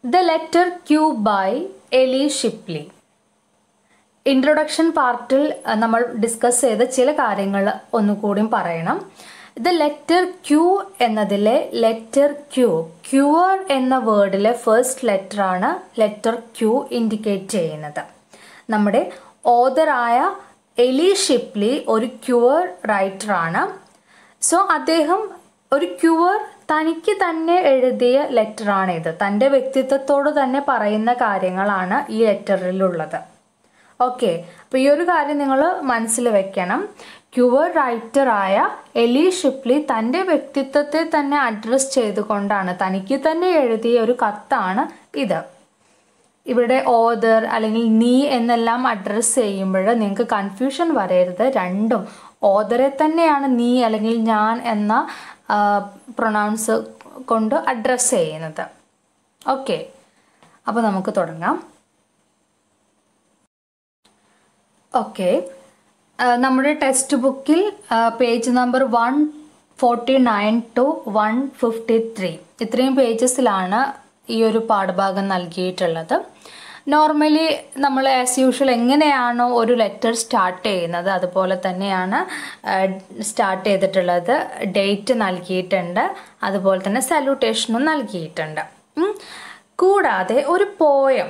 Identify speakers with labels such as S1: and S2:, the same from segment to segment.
S1: The letter Q by Ellie Shipley. Introduction പാർട്ടിൽ നമ്മൾ discuss ചെയ്ത ചില കാര്യങ്ങൾ ഒന്നുകൂടി പറയണം. ദ ലെറ്റർ ക്യൂ എന്നതിലെ ലെറ്റർ ക്യൂ, ക്യൂർ എന്ന വേർഡിലെ ഫസ്റ്റ് ലെറ്റർ ആണ് ലെറ്റർ ക്യൂ ഇൻഡിക്കേറ്റ് ചെയ്യുന്നത്. നമ്മുടെ ഓതറായ എലി ഷിപ്ലി ഒരു ക്യൂർ റൈറ്ററാണ്. സോ അദ്ദേഹം ഒരു ക്യൂർ തനിക്ക് തന്നെ എഴുതിയ ലെറ്ററാണിത്. തൻ്റെ വ്യക്തിത്വത്തോട് തന്നെ പറയുന്ന കാര്യങ്ങളാണ് ഈ ലെറ്ററിലുള്ളത്. ഓക്കെ, അപ്പോൾ ഈ ഒരു കാര്യം നിങ്ങൾ മനസ്സിൽ വെക്കണം. ക്യൂർ റൈറ്ററായ എലി ഷിപ്ലി തൻ്റെ വ്യക്തിത്വത്തെ തന്നെ അഡ്രസ്സ് ചെയ്തുകൊണ്ടാണ്, തനിക്ക് തന്നെ എഴുതിയ ഒരു കത്താണ് ഇത്. ഇവിടെ ഓതർ അല്ലെങ്കിൽ നീ എന്നെല്ലാം അഡ്രസ്സ് ചെയ്യുമ്പോൾ നിങ്ങൾക്ക് കൺഫ്യൂഷൻ വരരുത്. രണ്ടും ഓതറെ തന്നെയാണ് നീ അല്ലെങ്കിൽ ഞാൻ എന്ന പ്രൊനൗൺസ് കൊണ്ട് അഡ്രസ്സ് ചെയ്യുന്നത്. ഓക്കെ, അപ്പോൾ നമുക്ക് തുടങ്ങാം. ഓക്കെ, നമ്മുടെ ടെക്സ്റ്റ് ബുക്കിൽ പേജ് നമ്പർ 149 to 153 ഇത്രയും പേജസിലാണ് ഈ ഒരു പാഠഭാഗം നൽകിയിട്ടുള്ളത്. നോർമലി നമ്മൾ ആസ് യൂഷ്വൽ എങ്ങനെയാണോ ഒരു ലെറ്റർ സ്റ്റാർട്ട് ചെയ്യുന്നത് അതുപോലെ തന്നെയാണ് സ്റ്റാർട്ട് ചെയ്തിട്ടുള്ളത്. ഡേറ്റ് നൽകിയിട്ടുണ്ട്, അതുപോലെ തന്നെ സല്യൂട്ടേഷനും നൽകിയിട്ടുണ്ട്. കൂടാതെ ഒരു പോയം,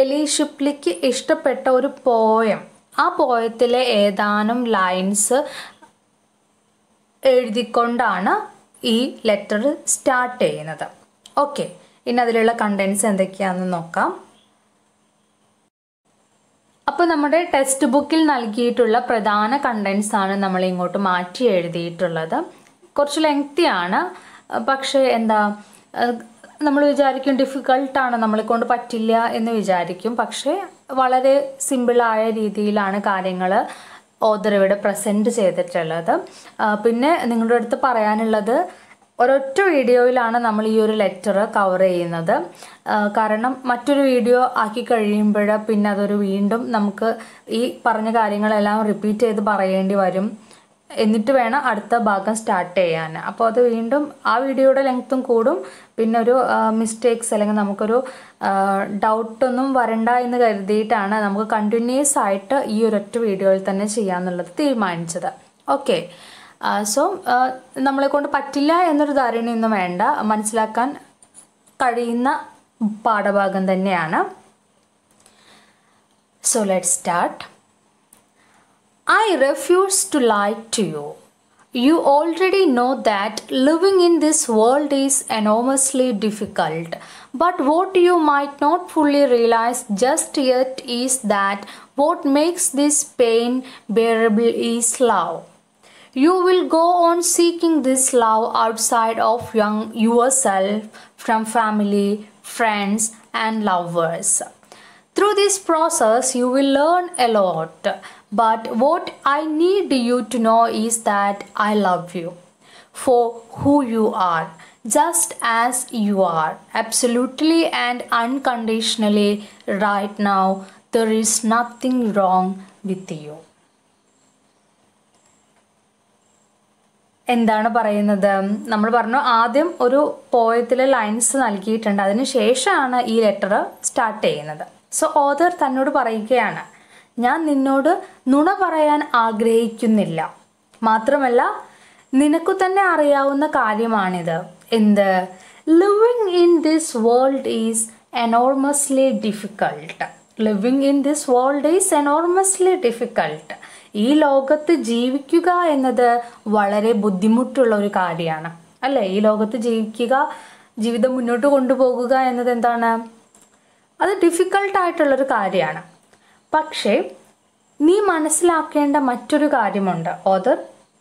S1: എലി ഷിപ്ലിക്ക് ഇഷ്ടപ്പെട്ട ഒരു പോയം, ആ പോയത്തിലെ ഏതാനും ലൈൻസ് എഴുതിക്കൊണ്ടാണ് ഈ ലെറ്റർ സ്റ്റാർട്ട് ചെയ്യുന്നത്. ഓക്കെ, ഇനി അതിലുള്ള കണ്ടൻസ് എന്തൊക്കെയാണെന്ന് നോക്കാം. അപ്പോൾ നമ്മുടെ ടെക്സ്റ്റ് ബുക്കിൽ നൽകിയിട്ടുള്ള പ്രധാന കണ്ടൻസ് ആണ് നമ്മൾ ഇങ്ങോട്ട് മാറ്റി എഴുതിയിട്ടുള്ളത്. കുറച്ച് ലെങ്തിയാണ്, പക്ഷേ നമ്മൾ വിചാരിക്കും ഡിഫിക്കൾട്ടാണ്, നമ്മളെ കൊണ്ട് പറ്റില്ല എന്ന് വിചാരിക്കും. പക്ഷേ വളരെ സിമ്പിളായ രീതിയിലാണ് കാര്യങ്ങൾ ഓതർ ഇവിടെ പ്രസൻറ്റ് ചെയ്തിട്ടുള്ളത്. പിന്നെ നിങ്ങളുടെ അടുത്ത് പറയാനുള്ളത്, ഒരൊറ്റ വീഡിയോയിലാണ് നമ്മൾ ഈ ഒരു ലെറ്റർ കവർ ചെയ്യുന്നത്. കാരണം മറ്റൊരു വീഡിയോ ആക്കി കഴിയുമ്പോൾ പിന്നെ അതൊരു വീണ്ടും നമുക്ക് ഈ പറഞ്ഞ കാര്യങ്ങളെല്ലാം റിപ്പീറ്റ് ചെയ്ത് പറയേണ്ടി വരും. എന്നിട്ട് വേണം അടുത്ത ഭാഗം സ്റ്റാർട്ട് ചെയ്യാൻ. അപ്പോൾ അത് വീണ്ടും ആ വീഡിയോയുടെ ലെങ്ത്തും കൂടും. പിന്നെ ഒരു മിസ്റ്റേക്സ് അല്ലെങ്കിൽ നമുക്കൊരു ഡൗട്ടൊന്നും വരണ്ട എന്ന് കരുതിയിട്ടാണ് നമുക്ക് കണ്ടിന്യൂസ് ആയിട്ട് ഈ ഒരൊറ്റ വീഡിയോയിൽ തന്നെ ചെയ്യാമെന്നുള്ളത് തീരുമാനിച്ചത്. ഓക്കെ, സോ നമ്മളെ കൊണ്ട് പറ്റില്ല എന്നൊരു ധാരണയൊന്നും വേണ്ട, മനസ്സിലാക്കാൻ കഴിയുന്ന പാഠഭാഗം തന്നെയാണ്. So let's start. I refuse to lie to you. You already know that living in this world is enormously difficult. But what you might not fully realize just yet is that what makes this pain bearable is love. You will go on seeking this love outside of yourself, from family, friends, and lovers. Through this process, you will learn a lot. But what I need you to know is that I love you for who you are, just as you are, absolutely and unconditionally right now. There is nothing wrong with you. എന്താണ് പറയുന്നത്? നമ്മൾ പറഞ്ഞു ആദ്യം ഒരു പോയത്തിലെ lines നൽകിയിട്ടുണ്ട്, അതിന് ശേഷമാണ് ഈ ലെറ്റർ സ്റ്റാർട്ട് ചെയ്യുന്നത്. സോ ഓതർ തന്നോട് പറയുകയാണ്, ഞാൻ നിന്നോട് നുണ പറയാൻ ആഗ്രഹിക്കുന്നില്ല. മാത്രമല്ല നിനക്കു തന്നെ അറിയാവുന്ന കാര്യമാണിത്. എന്ത്? Living in this world is enormously difficult. Living in this world is enormously difficult. ഈ ലോകത്ത് ജീവിക്കുക എന്നത് വളരെ ബുദ്ധിമുട്ടുള്ള ഒരു കാര്യമാണ്, അല്ലേ? ഈ ലോകത്ത് ജീവിക്കുക, ജീവിതം മുന്നോട്ട് കൊണ്ടുപോകുക എന്നത് എന്താണ്? അത് ഡിഫിക്കൾട്ടായിട്ടുള്ളൊരു കാര്യമാണ്. പക്ഷേ നീ മനസ്സിലാക്കേണ്ട മറ്റൊരു കാര്യമുണ്ട്. ഓതർ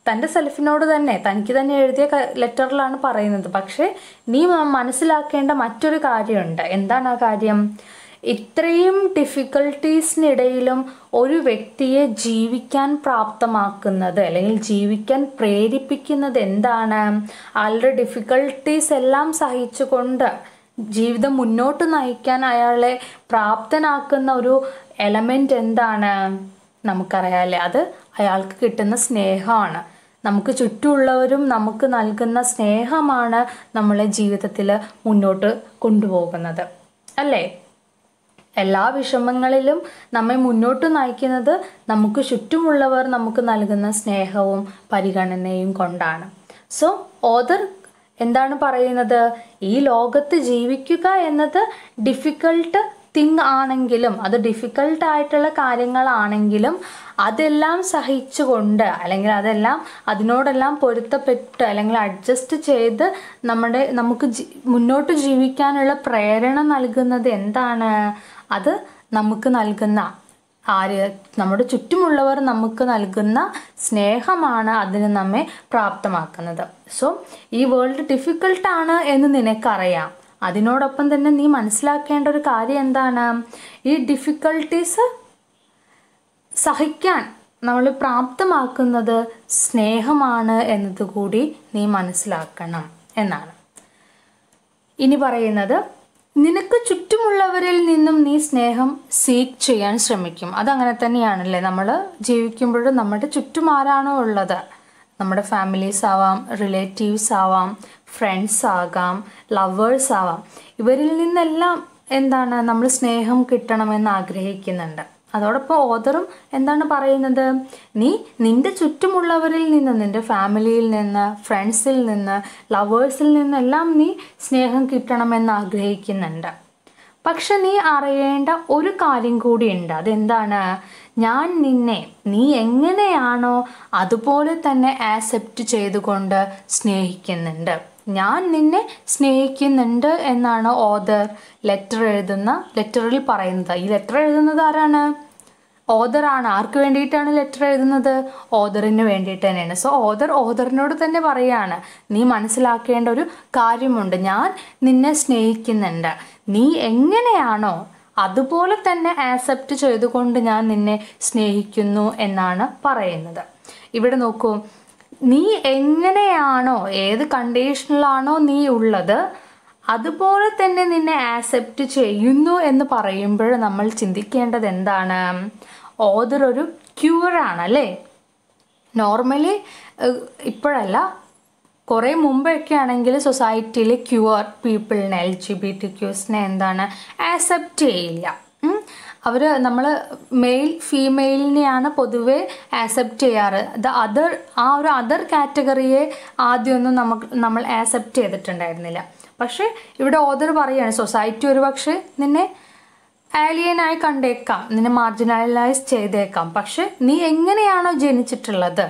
S1: തൻ്റെ സെൽഫിനോട് തന്നെ, തനിക്ക് തന്നെ എഴുതിയ ലെറ്ററിലാണ് പറയുന്നത്. പക്ഷേ നീ മനസ്സിലാക്കേണ്ട മറ്റൊരു കാര്യമുണ്ട്. എന്താണ് ആ കാര്യം? ഇത്രയും ഡിഫിക്കൽട്ടീസിനിടയിലും ഒരു വ്യക്തിയെ ജീവിക്കാൻ പ്രാപ്തമാക്കുന്നത് അല്ലെങ്കിൽ ജീവിക്കാൻ പ്രേരിപ്പിക്കുന്നത് എന്താണ്? ആളുടെ ഡിഫിക്കൽട്ടീസ് എല്ലാം സഹിച്ചുകൊണ്ട് ജീവിതം മുന്നോട്ട് നയിക്കാൻ അയാളെ പ്രാപ്തനാക്കുന്ന ഒരു എലമെൻ്റ് എന്താണ്? നമുക്കറിയാമല്ലേ, അത് അയാൾക്ക് കിട്ടുന്ന സ്നേഹമാണ്. നമുക്ക് ചുറ്റുമുള്ളവരും നമുക്ക് നൽകുന്ന സ്നേഹമാണ് നമ്മളെ ജീവിതത്തിൽ മുന്നോട്ട് കൊണ്ടുപോകുന്നത്. അല്ലേ? എല്ലാ വിഷമങ്ങളിലും നമ്മെ മുന്നോട്ട് നയിക്കുന്നത് നമുക്ക് ചുറ്റുമുള്ളവർ നമുക്ക് നൽകുന്ന സ്നേഹവും പരിഗണനയും കൊണ്ടാണ്. സോ ഓതർ എന്താണ് പറയുന്നത്? ഈ ലോകത്ത് ജീവിക്കുക എന്നത് ഡിഫിക്കൾട്ട് തിങ് ആണെങ്കിലും, അത് ഡിഫിക്കൾട്ടായിട്ടുള്ള കാര്യങ്ങളാണെങ്കിലും അതെല്ലാം സഹിച്ചുകൊണ്ട്, അല്ലെങ്കിൽ അതെല്ലാം അതിനോടെല്ലാം പൊരുത്തപ്പെട്ട് അല്ലെങ്കിൽ അഡ്ജസ്റ്റ് ചെയ്ത് നമുക്ക് മുന്നോട്ട് ജീവിക്കാനുള്ള പ്രേരണ നൽകുന്നത് എന്താണ്? അത് നമുക്ക് നൽകുന്ന നമ്മുടെ ചുറ്റുമുള്ളവർ നമുക്ക് നൽകുന്ന സ്നേഹമാണ് അതിന് നമ്മെ പ്രാപ്തമാക്കുന്നത്. സോ ഈ വേൾഡ് ഡിഫിക്കൾട്ടാണ് എന്ന് നിനക്കറിയാം. അതിനോടൊപ്പം തന്നെ നീ മനസ്സിലാക്കേണ്ട ഒരു കാര്യം എന്താണ്? ഈ ഡിഫിക്കൽട്ടീസ് സഹിക്കാൻ നമ്മൾ പ്രാപ്തമാക്കുന്നത് സ്നേഹമാണ് എന്നതുകൂടി നീ മനസ്സിലാക്കണം എന്നാണ്. ഇനി പറയുന്നത്, നിനക്ക് ചുറ്റുമുള്ളവരിൽ നിന്നും നീ സ്നേഹം സീക്ക് ചെയ്യാൻ ശ്രമിക്കും. അതങ്ങനെ തന്നെയാണല്ലേ, നമ്മൾ ജീവിക്കുമ്പോഴും നമ്മുടെ ചുറ്റും ആരാണോ ഉള്ളത്, നമ്മുടെ ഫാമിലീസ് ആവാം, റിലേറ്റീവ്സ് ആവാം, ഫ്രണ്ട്സ് ആകാം, ലവേഴ്സ് ആവാം, ഇവരിൽ നിന്നെല്ലാം എന്താണ് നമ്മൾ സ്നേഹം കിട്ടണമെന്ന് ആഗ്രഹിക്കുന്നുണ്ട്. അതോടൊപ്പം ഓതറും എന്താണ് പറയുന്നത്? നീ നിന്റെ ചുറ്റുമുള്ളവരിൽ നിന്ന്, നിന്റെ ഫാമിലിയിൽ നിന്ന്, ഫ്രണ്ട്സിൽ നിന്ന്, ലവേഴ്സിൽ നിന്നെല്ലാം നീ സ്നേഹം കിട്ടണമെന്ന് ആഗ്രഹിക്കുന്നുണ്ട്. പക്ഷെ നീ അറിയേണ്ട ഒരു കാര്യം കൂടിയുണ്ട്. അതെന്താണ്? ഞാൻ നിന്നെ നീ എങ്ങനെയാണോ അതുപോലെ തന്നെ ആക്സെപ്റ്റ് ചെയ്തുകൊണ്ട് സ്നേഹിക്കുന്നുണ്ട്. ഞാൻ നിന്നെ സ്നേഹിക്കുന്നുണ്ട് എന്നാണ് ഓതർ ലെറ്ററിൽ പറയുന്നത്. ഈ ലെറ്റർ എഴുതുന്നത് ആരാണ്? ഓതറാണ്. ആർക്ക് വേണ്ടിയിട്ടാണ് ലെറ്റർ എഴുതുന്നത്? ഓതറിന് വേണ്ടിയിട്ട് തന്നെയാണ്. സോ ഓതറിനോട് തന്നെ പറയാണ്, നീ മനസ്സിലാക്കേണ്ട ഒരു കാര്യമുണ്ട്. ഞാൻ നിന്നെ സ്നേഹിക്കുന്നുണ്ട്. നീ എങ്ങനെയാണോ അതുപോലെ തന്നെ ആക്സെപ്റ്റ് ചെയ്തുകൊണ്ട് ഞാൻ നിന്നെ സ്നേഹിക്കുന്നു എന്നാണ് പറയുന്നത്. ഇവിടെ നോക്കൂ, നീ എങ്ങനെയാണോ, ഏത് കണ്ടീഷനിലാണോ നീ ഉള്ളത് അതുപോലെ തന്നെ നിന്നെ ആക്സെപ്റ്റ് ചെയ്യുന്നു എന്ന് പറയുമ്പോൾ നമ്മൾ ചിന്തിക്കേണ്ടത് എന്താണ്? ഓതർ ഒരു ക്യൂറാണ് അല്ലേ? നോർമലി ഇപ്പോഴല്ല, കുറേ മുമ്പൊക്കെ ആണെങ്കിൽ സൊസൈറ്റിയിൽ ക്യൂർ പീപ്പിളിനെ, LGBTQസിനെ എന്താണ് ആക്സെപ്റ്റ് ചെയ്യില്ല. നമ്മൾ മെയിൽ ഫീമെയിലിനെയാണ് പൊതുവെ ആക്സെപ്റ്റ് ചെയ്യാറ്. ആ ഒരു അതർ കാറ്റഗറിയെ ആദ്യമൊന്നും നമ്മൾ ആക്സെപ്റ്റ് ചെയ്തിട്ടുണ്ടായിരുന്നില്ല. പക്ഷേ ഇവിടെ ഓതർ പറയുകയാണ്, സൊസൈറ്റി ഒരു പക്ഷേ നിന്നെ ആലിയനായി കണ്ടേക്കാം, നിന്നെ മാർജിനലൈസ് ചെയ്തേക്കാം, പക്ഷെ നീ എങ്ങനെയാണോ ജനിച്ചിട്ടുള്ളത്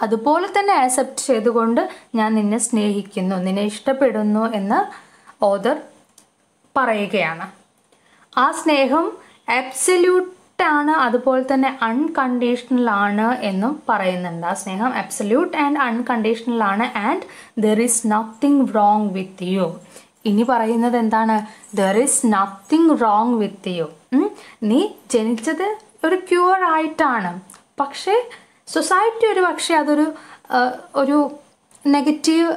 S1: അതുപോലെ തന്നെ ആക്സെപ്റ്റ് ചെയ്തുകൊണ്ട് ഞാൻ നിന്നെ സ്നേഹിക്കുന്നു, നിന്നെ ഇഷ്ടപ്പെടുന്നു എന്ന് ഓതർ പറയുകയാണ്. ആ സ്നേഹം അബ്സല്യൂട്ട് ആണ്, അതുപോലെ തന്നെ അൺകണ്ടീഷണൽ ആണ് എന്നും പറയുന്നുണ്ട്. ആ സ്നേഹം അബ്സല്യൂട്ട് ആൻഡ് അൺകണ്ടീഷണൽ ആണ്. And there is nothing wrong with U. ഇനി പറയുന്നത് എന്താണ്? There is nothing wrong with U. നീ ജനിച്ചത് ഒരു ക്യൂർ ആയിട്ടാണ്, പക്ഷേ സൊസൈറ്റി ഒരു പക്ഷേ ഒരു നെഗറ്റീവ്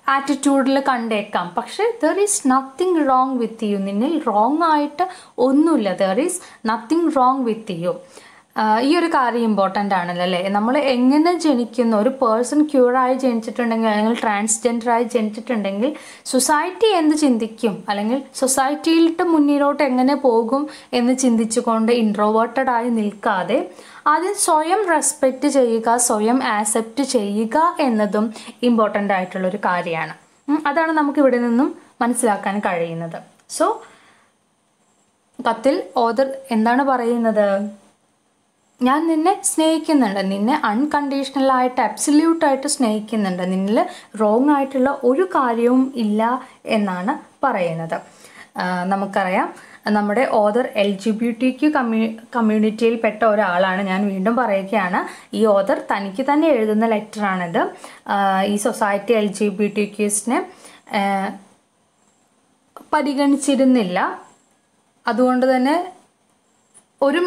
S1: ആറ്റിറ്റ്യൂഡിൽ കണ്ടേക്കാം. പക്ഷേ there is nothing wrong with you. നിന്നിൽ റോങ് ആയിട്ട് ഒന്നുമില്ല. There is nothing wrong with U. ഈ ഒരു കാര്യം ഇമ്പോർട്ടൻ്റ് ആണല്ലോ അല്ലേ? നമ്മൾ എങ്ങനെ ജനിക്കുന്നു, ഒരു പേഴ്സൺ ക്യൂറായി ജനിച്ചിട്ടുണ്ടെങ്കിൽ അല്ലെങ്കിൽ ട്രാൻസ്ജെൻഡറായി ജനിച്ചിട്ടുണ്ടെങ്കിൽ സൊസൈറ്റി എന്ത് ചിന്തിക്കും, അല്ലെങ്കിൽ സൊസൈറ്റിയിലിട്ട് മുന്നിലോട്ട് എങ്ങനെ പോകും എന്ന് ചിന്തിച്ചുകൊണ്ട് ഇൻട്രോവേർട്ടഡായി നിൽക്കാതെ ആദ്യം സ്വയം റെസ്പെക്റ്റ് ചെയ്യുക, സ്വയം ആക്സെപ്റ്റ് ചെയ്യുക എന്നതും ഇമ്പോർട്ടൻ്റ് ആയിട്ടുള്ളൊരു കാര്യമാണ്. അതാണ് നമുക്കിവിടെ നിന്നും മനസ്സിലാക്കാൻ കഴിയുന്നത്. സോ കത്തിൽ ഓതർ എന്താണ് പറയുന്നത്? ഞാൻ നിന്നെ സ്നേഹിക്കുന്നുണ്ട്, നിന്നെ അൺകണ്ടീഷണലായിട്ട് അബ്സല്യൂട്ടായിട്ട് സ്നേഹിക്കുന്നുണ്ട്, നിന്നിൽ റോങ് ആയിട്ടുള്ള ഒരു കാര്യവും ഇല്ല എന്നാണ് പറയുന്നത്. നമുക്കറിയാം, നമ്മുടെ ഓതർ LGBTQ കമ്മ്യൂണിറ്റിയിൽപ്പെട്ട ഒരാളാണ്. ഞാൻ വീണ്ടും പറയുകയാണ്, ഈ ഓതർ തനിക്ക് തന്നെ എഴുതുന്ന ലെറ്ററാണിത്. ഈ സൊസൈറ്റി LGBTQസിനെ പരിഗണിച്ചിരുന്നില്ല. അതുകൊണ്ട് തന്നെ ഒരു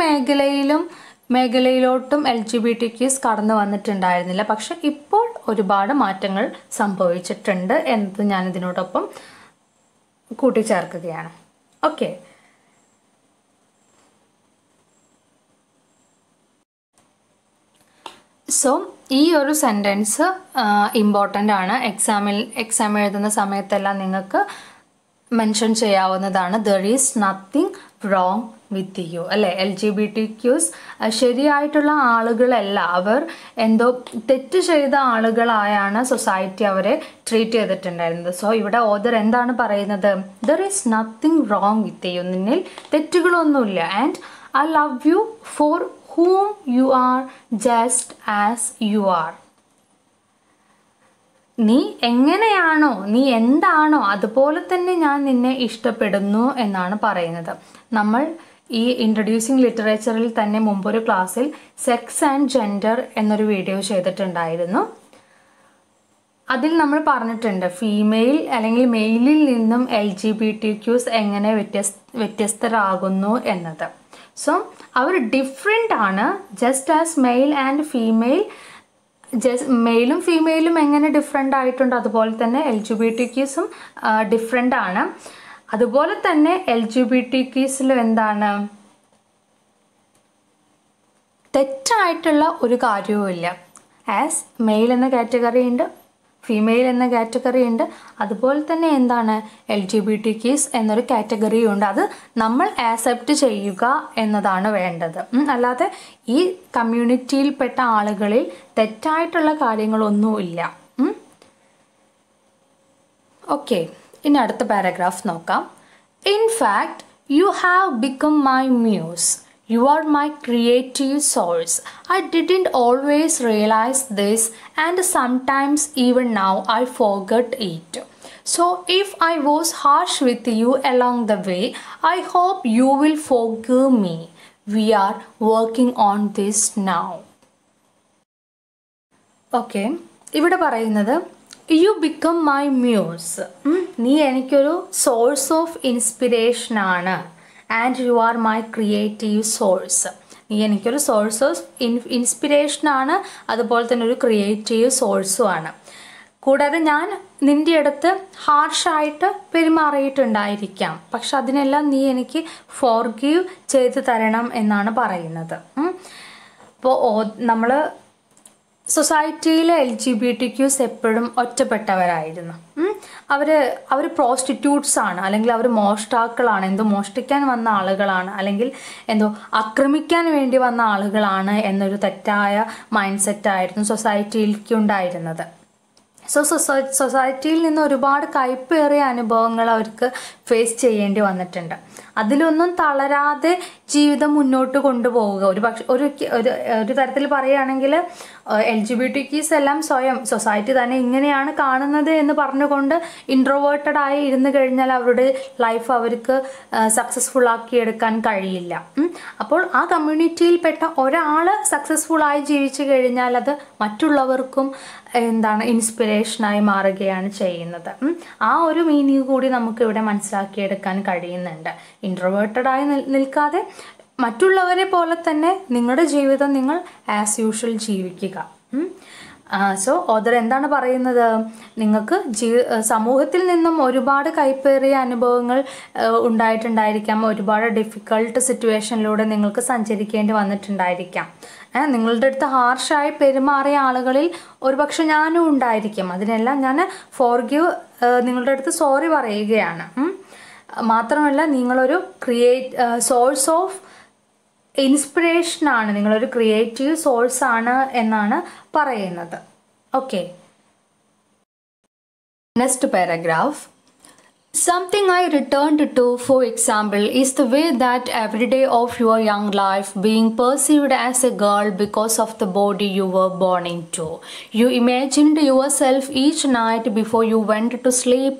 S1: മേഖലയിലോട്ടും LGBTQs കടന്നു വന്നിട്ടുണ്ടായിരുന്നില്ല. പക്ഷെ ഇപ്പോൾ ഒരുപാട് മാറ്റങ്ങൾ സംഭവിച്ചിട്ടുണ്ട് എന്നത് ഞാനിതിനോടൊപ്പം കൂട്ടിച്ചേർക്കുകയാണ്. ഓക്കെ, സോ ഈ ഒരു സെൻറ്റൻസ് ഇമ്പോർട്ടൻ്റ് ആണ്. എക്സാം എഴുതുന്ന സമയത്തെല്ലാം നിങ്ങൾക്ക് മെൻഷൻ ചെയ്യാവുന്നതാണ്. There is nothing wrong with you അല്ലേ. LGBTQs ശരിയായിട്ടുള്ള ആളുകളല്ല, അവർ എന്തോ തെറ്റ് ചെയ്ത ആളുകളായാണ് സൊസൈറ്റി അവരെ ട്രീറ്റ് ചെയ്തിട്ടുണ്ടായിരുന്നത്. സോ ഇവിടെ ഓദർ എന്താണ് പറയുന്നത്? There is nothing wrong with you, നിന്നിൽ തെറ്റുകളൊന്നുമില്ല. And I love you for whom you are just as you are. നീ എങ്ങനെയാണോ, നീ എന്താണോ അതുപോലെ തന്നെ ഞാൻ നിന്നെ ഇഷ്ടപ്പെടുന്നു എന്നാണ് പറയുന്നത്. നമ്മൾ ഈ ഇൻട്രൊഡ്യൂസിങ് ലിറ്ററേച്ചറിൽ തന്നെ മുമ്പൊരു ക്ലാസ്സിൽ സെക്സ് ആൻഡ് ജെൻഡർ എന്നൊരു വീഡിയോ ചെയ്തിട്ടുണ്ടായിരുന്നു. അതിൽ നമ്മൾ പറഞ്ഞിട്ടുണ്ട് ഫീമെയിൽ അല്ലെങ്കിൽ മെയിലിൽ നിന്നും LGBTQs എങ്ങനെ വ്യത്യസ്തരാകുന്നു എന്നത്. സോ അവർ ഡിഫറെൻ്റ് ആണ്. Just as male and female, മെയിലും ഫീമെയിലും എങ്ങനെ ഡിഫറെൻ്റ് ആയിട്ടുണ്ട് അതുപോലെ തന്നെ LGBTQസും ഡിഫറെൻ്റ് ആണ്. അതുപോലെ തന്നെ LGBTQസിലും എന്താണ്, തെറ്റായിട്ടുള്ള ഒരു കാര്യവുമില്ല. ആസ് മെയിൽ എന്ന കാറ്റഗറി ഉണ്ട്, ഫീമെയിൽ എന്ന കാറ്റഗറി ഉണ്ട്, അതുപോലെ തന്നെ എന്താണ് LGBTQs എന്നൊരു കാറ്റഗറി ഉണ്ട്. അത് നമ്മൾ ആക്സെപ്റ്റ് ചെയ്യുക എന്നതാണ് വേണ്ടത്. അല്ലാതെ ഈ കമ്മ്യൂണിറ്റിയിൽപ്പെട്ട ആളുകളിൽ തെറ്റായിട്ടുള്ള കാര്യങ്ങളൊന്നുമില്ല. ഓക്കെ, ഇനി അടുത്ത പാരഗ്രാഫ് നോക്കാം. In fact you have become my muse. You are my creative source. I didn't always realize this, and sometimes even now I forget it. So if I was harsh with you along the way, I hope you will forgive me. We are working on this now. Okay, ഇവിടെ പറയുന്നത് you become my muse. നീ എനിക്കൊരു source of inspiration ആണ്. And you are my creative source. നീ എനിക്കൊരു source of ഇൻസ്പിറേഷനാണ്, അതുപോലെ തന്നെ ഒരു ക്രിയേറ്റീവ് സോഴ്സും ആണ്. കൂടാതെ ഞാൻ നിൻ്റെ അടുത്ത് ഹാർഷായിട്ട് പെരുമാറിയിട്ടുണ്ടായിരിക്കാം, പക്ഷെ അതിനെല്ലാം നീ എനിക്ക് ഫോർഗീവ് ചെയ്തു തരണം എന്നാണ് പറയുന്നത്. അപ്പോൾ നമ്മൾ സൊസൈറ്റിയിലെ LGBTQs എപ്പോഴും ഒറ്റപ്പെട്ടവരായിരുന്നു. അവർ പ്രോസ്റ്റിറ്റ്യൂട്ട്സ് ആണ്, അല്ലെങ്കിൽ അവർ മോഷ്ടാക്കളാണ്, എന്തോ മോഷ്ടിക്കാൻ വന്ന ആളുകളാണ്, അല്ലെങ്കിൽ എന്തോ ആക്രമിക്കാൻ വേണ്ടി വന്ന ആളുകളാണ് എന്നൊരു തെറ്റായ മൈൻഡ് സെറ്റായിരുന്നു സൊസൈറ്റിയിലേക്ക് ഉണ്ടായിരുന്നത്. സോ സൊസൈറ്റിയിൽ നിന്ന് ഒരുപാട് കയ്പേറിയ അനുഭവങ്ങൾ അവർക്ക് ഫേസ് ചെയ്യേണ്ടി വന്നിട്ടുണ്ട്. അതിലൊന്നും തളരാതെ ജീവിതം മുന്നോട്ട് കൊണ്ടുപോവുക. ഒരു തരത്തിൽ പറയുകയാണെങ്കിൽ LGBTQs എല്ലാം സ്വയം സൊസൈറ്റി തന്നെ ഇങ്ങനെയാണ് കാണുന്നത് എന്ന് പറഞ്ഞുകൊണ്ട് ഇൻട്രോവേർട്ടഡ് ആയി ഇരുന്ന് കഴിഞ്ഞാൽ അവരുടെ ലൈഫ് അവർക്ക് സക്സസ്ഫുൾ ആക്കിയെടുക്കാൻ കഴിയില്ല. അപ്പോൾ ആ കമ്മ്യൂണിറ്റിയിൽപ്പെട്ട ഒരാൾ സക്സസ്ഫുള്ളായി ജീവിച്ചു കഴിഞ്ഞാൽ അത് മറ്റുള്ളവർക്കും ഇൻസ്പിറേഷനായി മാറുകയാണ് ചെയ്യുന്നത്. ആ ഒരു മീനിങ് കൂടി നമുക്ക് ഇവിടെ മനസ്സിലാക്കിയെടുക്കാൻ കഴിയുന്നുണ്ട്. ഇൻട്രോവേർട്ടഡായി നിൽക്കാതെ മറ്റുള്ളവരെ പോലെ തന്നെ നിങ്ങളുടെ ജീവിതം നിങ്ങൾ ആസ് യൂഷ്വൽ ജീവിക്കുക. സോ ഓദർ എന്താണ് പറയുന്നത്? നിങ്ങൾക്ക് സമൂഹത്തിൽ നിന്നും ഒരുപാട് കൈപ്പേറിയ അനുഭവങ്ങൾ ഉണ്ടായിട്ടുണ്ടായിരിക്കാം, ഒരുപാട് ഡിഫിക്കൾട്ട് സിറ്റുവേഷനിലൂടെ നിങ്ങൾക്ക് സഞ്ചരിക്കേണ്ടി വന്നിട്ടുണ്ടായിരിക്കാം. നിങ്ങളുടെ അടുത്ത് ഹാർഷായി പെരുമാറിയ ആളുകളിൽ ഒരുപക്ഷെ ഞാനും ഉണ്ടായിരിക്കും. അതിനെല്ലാം ഞാൻ ഫോർഗീവ്, നിങ്ങളുടെ അടുത്ത് സോറി പറയുകയാണ്. മാത്രമല്ല നിങ്ങളൊരു സോഴ്സ് ഓഫ് ഇൻസ്പിറേഷനാണ്, നിങ്ങളൊരു ക്രിയേറ്റീവ് സോഴ്സാണ് എന്നാണ് പറയുന്നത്. Okay, next paragraph. Something I returned to, for example, is the way that every day of your young life being perceived as a girl because of the body you were born into. You imagined yourself each night before you went to sleep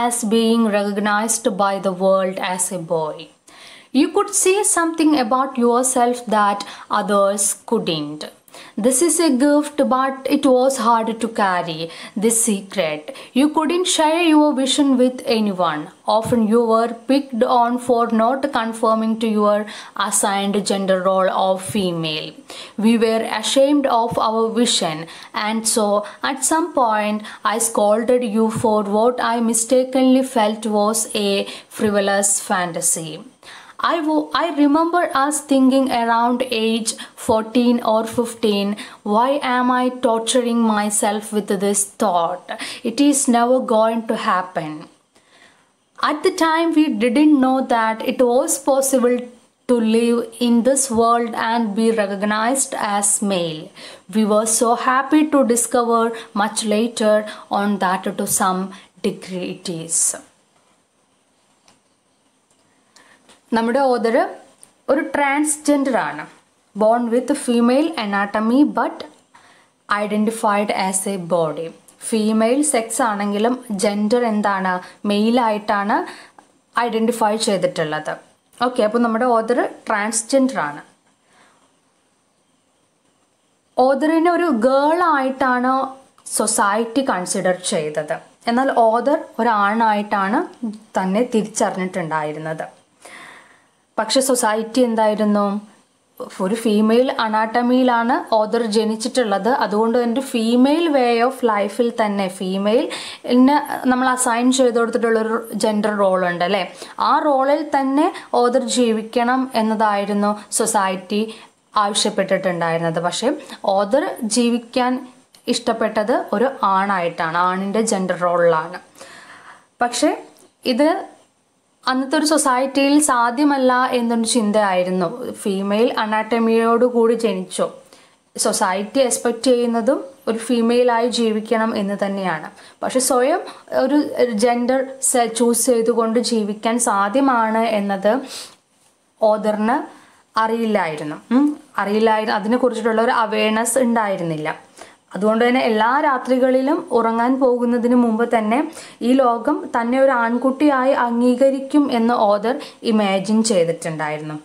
S1: as being recognized by the world as a boy. You could see something about yourself that others couldn't. This is a gift, but it was hard to carry this secret. You couldn't share your vision with anyone. Often you were picked on for not conforming to your assigned gender role of female. We were ashamed of our vision, and so at some point I scolded you for what I mistakenly felt was a frivolous fantasy. I remember us thinking around age 14 or 15, why am I torturing myself with this thought? It is never going to happen. At the time, we didn't know that it was possible to live in this world and be recognized as male. We were so happy to discover much later on that to some degree it is. നമ്മുടെ author ഒരു transgender ആണ്. Bone with female anatomy but identified as A body. Female sex ആണെങ്കിലും gender എന്താണ്, മെയിലായിട്ടാണ് identify ചെയ്തിട്ടുള്ളത്. Okay, അപ്പോൾ നമ്മുടെ author transgender ആണ്. ഓദറിനെ ഒരു ഗേൾ ആയിട്ടാണ് സൊസൈറ്റി കൺസിഡർ ചെയ്തത്. എന്നാൽ ഓദർ ഒരാണായിട്ടാണ് തന്നെ തിരിച്ചറിഞ്ഞിട്ടുണ്ടായിരുന്നത്. പക്ഷെ സൊസൈറ്റി എന്തായിരുന്നു, ഒരു ഫീമെയിൽ അനാട്ടമിയിലാണ് ഓദർ ജനിച്ചിട്ടുള്ളത്. അതുകൊണ്ട് തന്നെ ഫീമെയിൽ വേ ഓഫ് ലൈഫിൽ തന്നെ ഫീമെയിലിന് നമ്മൾ അസൈൻ ചെയ്ത് കൊടുത്തിട്ടുള്ളൊരു ജെൻഡർ റോളുണ്ട് അല്ലേ, ആ റോളിൽ തന്നെ ഓദർ ജീവിക്കണം എന്നതായിരുന്നു സൊസൈറ്റി ആവശ്യപ്പെട്ടിട്ടുണ്ടായിരുന്നത്. പക്ഷേ ഓദർ ജീവിക്കാൻ ഇഷ്ടപ്പെട്ടത് ഒരു ആണായിട്ടാണ്, ആണിൻ്റെ ജെൻഡർ റോളിലാണ്. പക്ഷേ ഇത് അന്നത്തെ ഒരു സൊസൈറ്റിയിൽ സാധ്യമല്ല എന്നൊരു ചിന്തയായിരുന്നു. ഫീമെയിൽ അനാട്ടമിയോടുകൂടി ജനിച്ചോ, സൊസൈറ്റി എക്സ്പെക്റ്റ് ചെയ്യുന്നതും ഒരു ഫീമെയിലായി ജീവിക്കണം എന്ന് തന്നെയാണ്. പക്ഷെ സ്വയം ഒരു ജെൻഡർ ചൂസ് ചെയ്തുകൊണ്ട് ജീവിക്കാൻ സാധ്യമാണ് എന്നത് ഓദറിന് അറിയില്ലായിരുന്നു. അതിനെക്കുറിച്ചിട്ടുള്ള ഒരു അവയർനെസ് ഉണ്ടായിരുന്നില്ല. അതുകൊണ്ട് തന്നെ എല്ലാ രാത്രികളിലും ഉറങ്ങാൻ പോകുന്നതിന് മുമ്പ് തന്നെ ഈ ലോകം തന്നെ ഒരു ആൺകുട്ടിയായി അംഗീകരിക്കും എന്ന് ഓദർ ഇമാജിൻ ചെയ്തിട്ടുണ്ടായിരുന്നു.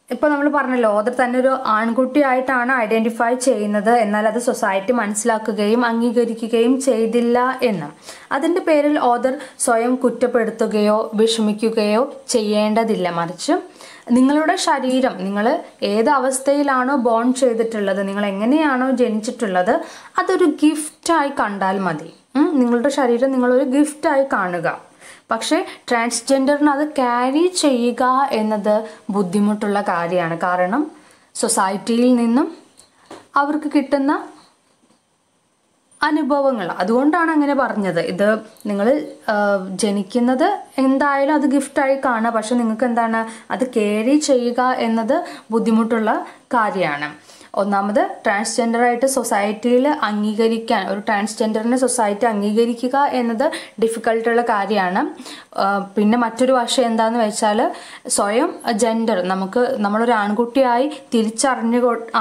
S1: ഇപ്പോൾ നമ്മൾ പറഞ്ഞല്ലോ, ഓദർ തന്നെ ഒരു ആൺകുട്ടിയായിട്ടാണ് ഐഡൻറ്റിഫൈ ചെയ്യുന്നത്. എന്നാൽ അത് സൊസൈറ്റി മനസ്സിലാക്കുകയും അംഗീകരിക്കുകയും ചെയ്തില്ല എന്ന്. അതിൻ്റെ പേരിൽ ഓദർ സ്വയം കുറ്റപ്പെടുത്തുകയോ വിഷമിക്കുകയോ ചെയ്യേണ്ടതില്ല. മറിച്ച് നിങ്ങളുടെ ശരീരം, നിങ്ങൾ ഏത് അവസ്ഥയിലാണോ ബോൺ ചെയ്തിട്ടുള്ളത്, നിങ്ങൾ എങ്ങനെയാണോ ജനിച്ചിട്ടുള്ളത്, അതൊരു ഗിഫ്റ്റായി കണ്ടാൽ മതി. നിങ്ങളുടെ ശരീരം നിങ്ങളൊരു ഗിഫ്റ്റായി കാണുക. പക്ഷേ ട്രാൻസ്ജെൻഡറിന് അത് ക്യാരി ചെയ്യുക എന്നത് ബുദ്ധിമുട്ടുള്ള കാര്യമാണ്. കാരണം സൊസൈറ്റിയിൽ നിന്നും അവർക്ക് കിട്ടുന്ന അനുഭവങ്ങൾ, അതുകൊണ്ടാണ് അങ്ങനെ പറഞ്ഞത്. ഇത് നിങ്ങൾ ജനിക്കുന്നത് എന്തായാലും അത് ഗിഫ്റ്റായി കാണുക, പക്ഷെ നിങ്ങൾക്ക് എന്താണ് അത് ക്യാരി ചെയ്യുക എന്നത് ബുദ്ധിമുട്ടുള്ള കാര്യമാണ്. ഒന്നാമത് ട്രാൻസ്ജെൻഡറായിട്ട് സൊസൈറ്റിയിൽ അംഗീകരിക്കാൻ, ഒരു ട്രാൻസ്ജെൻഡറിനെ സൊസൈറ്റി അംഗീകരിക്കുക എന്നത് ഡിഫിക്കൽട്ടുള്ള കാര്യമാണ്. പിന്നെ മറ്റൊരു വശം എന്താണെന്ന് വെച്ചാൽ, സ്വയം ജെൻഡർ നമ്മളൊരു ആൺകുട്ടിയായി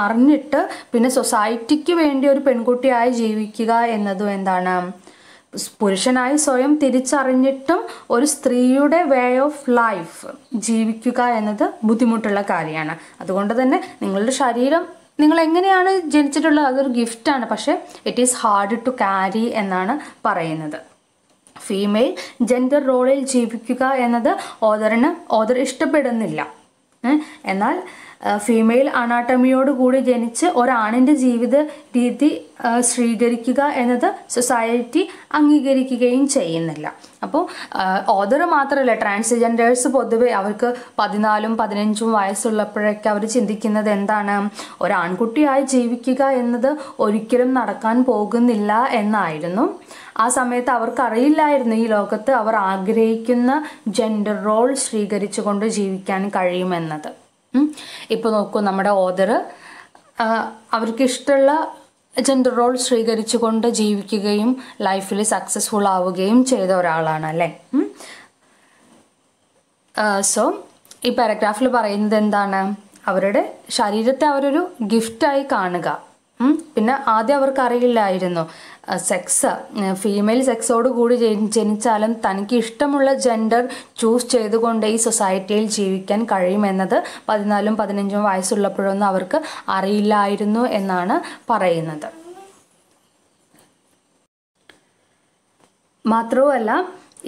S1: അറിഞ്ഞിട്ട് പിന്നെ സൊസൈറ്റിക്ക് വേണ്ടി ഒരു പെൺകുട്ടിയായി ജീവിക്കുക എന്നതും എന്താണ്, പുരുഷനായി സ്വയം തിരിച്ചറിഞ്ഞിട്ടും ഒരു സ്ത്രീയുടെ വേ ഓഫ് ലൈഫ് ജീവിക്കുക എന്നത് ബുദ്ധിമുട്ടുള്ള കാര്യമാണ്. അതുകൊണ്ട് തന്നെ നിങ്ങളുടെ ശരീരം നിങ്ങൾ എങ്ങനെയാണ് ജനിച്ചിട്ടുള്ളത് അതൊരു ഗിഫ്റ്റാണ്. പക്ഷേ it is hard to carry എന്നാണ് പറയുന്നത്. ഫീമെയിൽ ജെൻഡർ റോളിൽ ജീവിക്കുക എന്നത് ഓദർ ഇഷ്ടപ്പെടുന്നില്ല. എന്നാൽ ഫീമെയിൽ അനാട്ടമിയോടുകൂടി ജനിച്ച് ഒരാണിൻ്റെ ജീവിത രീതി സ്വീകരിക്കുക എന്നത് സൊസൈറ്റി അംഗീകരിക്കുകയും ചെയ്യുന്നില്ല. അപ്പോൾ ഓദർ മാത്രമല്ല, ട്രാൻസ്ജെൻഡേഴ്സ് പൊതുവെ അവർക്ക് 14-15 വയസ്സുള്ളപ്പോഴൊക്കെ അവർ ചിന്തിക്കുന്നത് എന്താണ്, ഒരാൺകുട്ടിയായി ജീവിക്കുക എന്നത് ഒരിക്കലും നടക്കാൻ പോകുന്നില്ല എന്നായിരുന്നു. ആ സമയത്ത് അവർക്കറിയില്ലായിരുന്നു ഈ ലോകത്ത് അവർ ആഗ്രഹിക്കുന്ന ജെൻഡർ റോൾ സ്വീകരിച്ചുകൊണ്ട് ജീവിക്കാൻ കഴിയുമെന്നത്. ഇപ്പോൾ നോക്കൂ, നമ്മുടെ ഓദർ അവർക്ക് ഇഷ്ടമുള്ള ജെൻഡർ റോൾ സ്വീകരിച്ചുകൊണ്ട് ജീവിക്കുകയും ലൈഫിൽ സക്സസ്ഫുൾ ആവുകയും ചെയ്ത ഒരാളാണ് അല്ലേ. സോ ഈ പാരഗ്രാഫിൽ പറയുന്നത് എന്താണ്, അവരുടെ ശരീരത്തെ അവരൊരു ഗിഫ്റ്റായി കാണുക. പിന്നെ ആദ്യം അവർക്ക് അറിയില്ലായിരുന്നു ഫീമെയിൽ സെക്സോട് കൂടി ജനിച്ചാലും തനിക്ക് ഇഷ്ടമുള്ള ജെൻഡർ ചൂസ് ചെയ്തുകൊണ്ട് ഈ സൊസൈറ്റിയിൽ ജീവിക്കാൻ കഴിയുമെന്നത് 14-15 വയസ്സുള്ളപ്പോഴൊന്നും അവർക്ക് അറിയില്ലായിരുന്നു എന്നാണ് പറയുന്നത്. മാത്രവുമല്ല,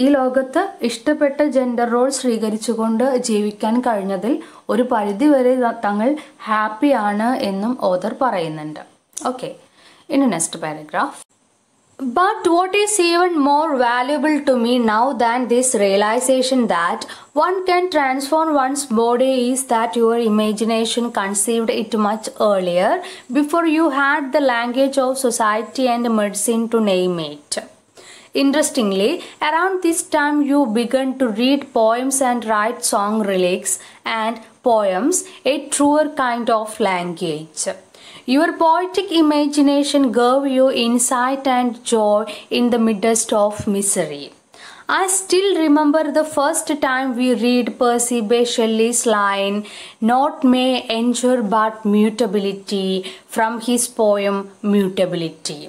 S1: ഈ ലോകത്ത് ഇഷ്ടപ്പെട്ട ജെൻഡർ റോൾ സ്വീകരിച്ചുകൊണ്ട് ജീവിക്കാൻ കഴിഞ്ഞതിൽ ഒരു പരിധിവരെ തങ്ങൾ ഹാപ്പിയാണ് എന്നും ഓദർ പറയുന്നുണ്ട്. ഓക്കെ, ഇനി next paragraph. But what is even more valuable to me now than this realization that one can transform one's body is that your imagination conceived it much earlier, before you had the language of society and medicine to name it. Interestingly, around this time you began to read poems and write song lyrics and poems, a truer kind of language. Your poetic imagination gave you insight and joy in the midst of misery. I still remember the first time we read Percy Bysshe Shelley's line, "Not may endure but mutability," from his poem Mutability.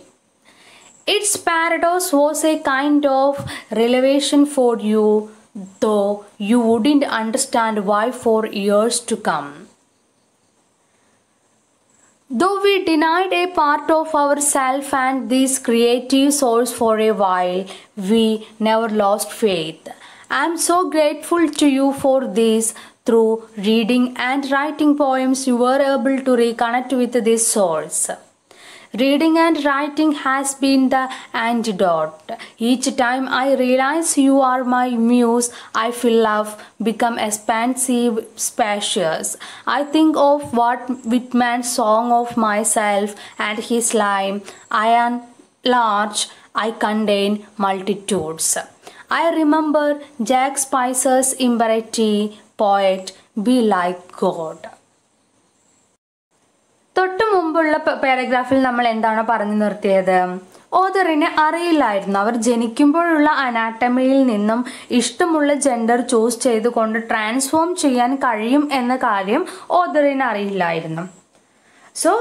S1: Its paradox was a kind of revelation for you, though you wouldn't understand why for years to come. Though we denied a part of ourselves and this creative source for a while, we never lost faith. I am so grateful to you for this. Through reading and writing poems, you were able to reconnect with this source. Reading and writing has been the antidote. Each time I realize you are my muse, I feel love become expansive, spacious. I think of what Whitman's song of myself and his line, "I am large, I contain multitudes." I remember Jack Spicer's imperative, "Poet, be like God." തൊട്ട് മുമ്പുള്ള പാരഗ്രാഫിൽ നമ്മൾ എന്താണ് പറഞ്ഞു നിർത്തിയത്? ഓതറിനെ അറിയില്ലായിരുന്നു. അവർ ജനിക്കുമ്പോഴുള്ള അനാട്ടമിയിൽ നിന്നും ഇഷ്ടമുള്ള gender choose ചെയ്തുകൊണ്ട് ട്രാൻസ്ഫോം ചെയ്യാൻ കഴിയും എന്ന കാര്യം ഓതറിന് അറിയില്ലായിരുന്നു. സോ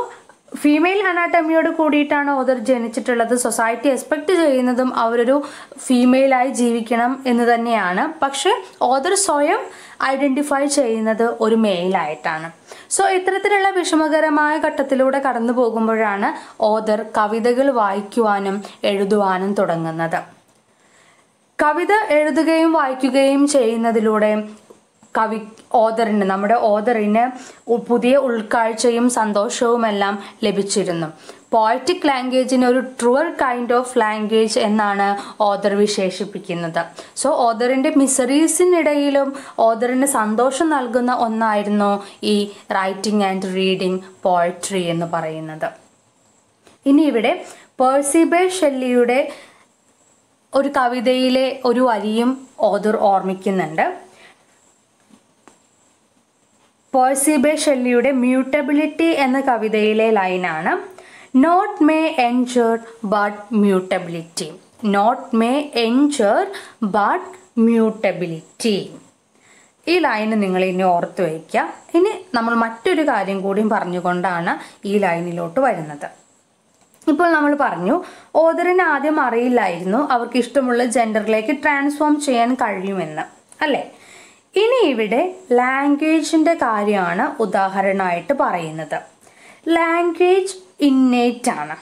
S1: ഫീമെയിൽ അനാട്ടമിയോട് കൂടിയിട്ടാണ് ഓതർ ജനിച്ചിട്ടുള്ളത്. സൊസൈറ്റി എക്സ്പെക്റ്റ് ചെയ്യുന്നതും അവരൊരു ഫീമെയിലായി ജീവിക്കണം എന്ന് തന്നെയാണ്. പക്ഷെ ഓതർ സ്വയം ഐഡൻറ്റിഫൈ ചെയ്യുന്നത് ഒരു മെയിലായിട്ടാണ്. സോ ഇത്തരത്തിലുള്ള വിഷമകരമായ ഘട്ടത്തിലൂടെ കടന്നു പോകുമ്പോഴാണ് ഓതർ കവിതകൾ വായിക്കുവാനും എഴുതുവാനും തുടങ്ങുന്നത്. കവിത എഴുതുകയും വായിക്കുകയും ചെയ്യുന്നതിലൂടെ നമ്മുടെ ഓതറിന് പുതിയ ഉൾക്കാഴ്ചയും സന്തോഷവുമെല്ലാം ലഭിച്ചിരുന്നു. പോയറ്റിക് ലാംഗ്വേജിന് ഒരു ട്രൂവർ കൈൻഡ് ഓഫ് ലാംഗ്വേജ് എന്നാണ് ഓതർ വിശേഷിപ്പിക്കുന്നത്. സോ ഓതറിൻ്റെ മിസറീസിനിടയിലും ഓതറിന് സന്തോഷം നൽകുന്ന ഒന്നായിരുന്നു ഈ റൈറ്റിംഗ് ആൻഡ് റീഡിംഗ് പോയട്രി എന്ന് പറയുന്നത്. ഇനി ഇവിടെ പേഴ്സി ബൈഷ് ഷെല്ലിയുടെ ഒരു കവിതയിലെ ഒരു വരിയും ഓതർ ഓർമ്മിക്കുന്നുണ്ട്. പേഴ്സി ബൈഷ് ഷെല്ലിയുടെ മ്യൂട്ടബിലിറ്റി എന്ന കവിതയിലെ ലൈനാണ്, "nought may endure but mutability." Nought may endure but mutability. ഈ ലൈന് നിങ്ങൾ ഇനി ഓർത്ത് വയ്ക്കുക. ഇനി നമ്മൾ മറ്റൊരു കാര്യം കൂടിയും പറഞ്ഞുകൊണ്ടാണ് ഈ ലൈനിലോട്ട് വരുന്നത്. ഇപ്പോൾ നമ്മൾ പറഞ്ഞു ഓതറിന് ആദ്യം അറിയില്ലായിരുന്നു അവർക്ക് ഇഷ്ടമുള്ള ജെൻഡറിലേക്ക് ട്രാൻസ്ഫോം ചെയ്യാൻ കഴിയുമെന്ന്, അല്ലേ? ഇനി ഇവിടെ ലാംഗ്വേജിൻ്റെ കാര്യമാണ് ഉദാഹരണമായിട്ട് പറയുന്നത്. ലാംഗ്വേജ് ഇന്നേറ്റ് ആണ്.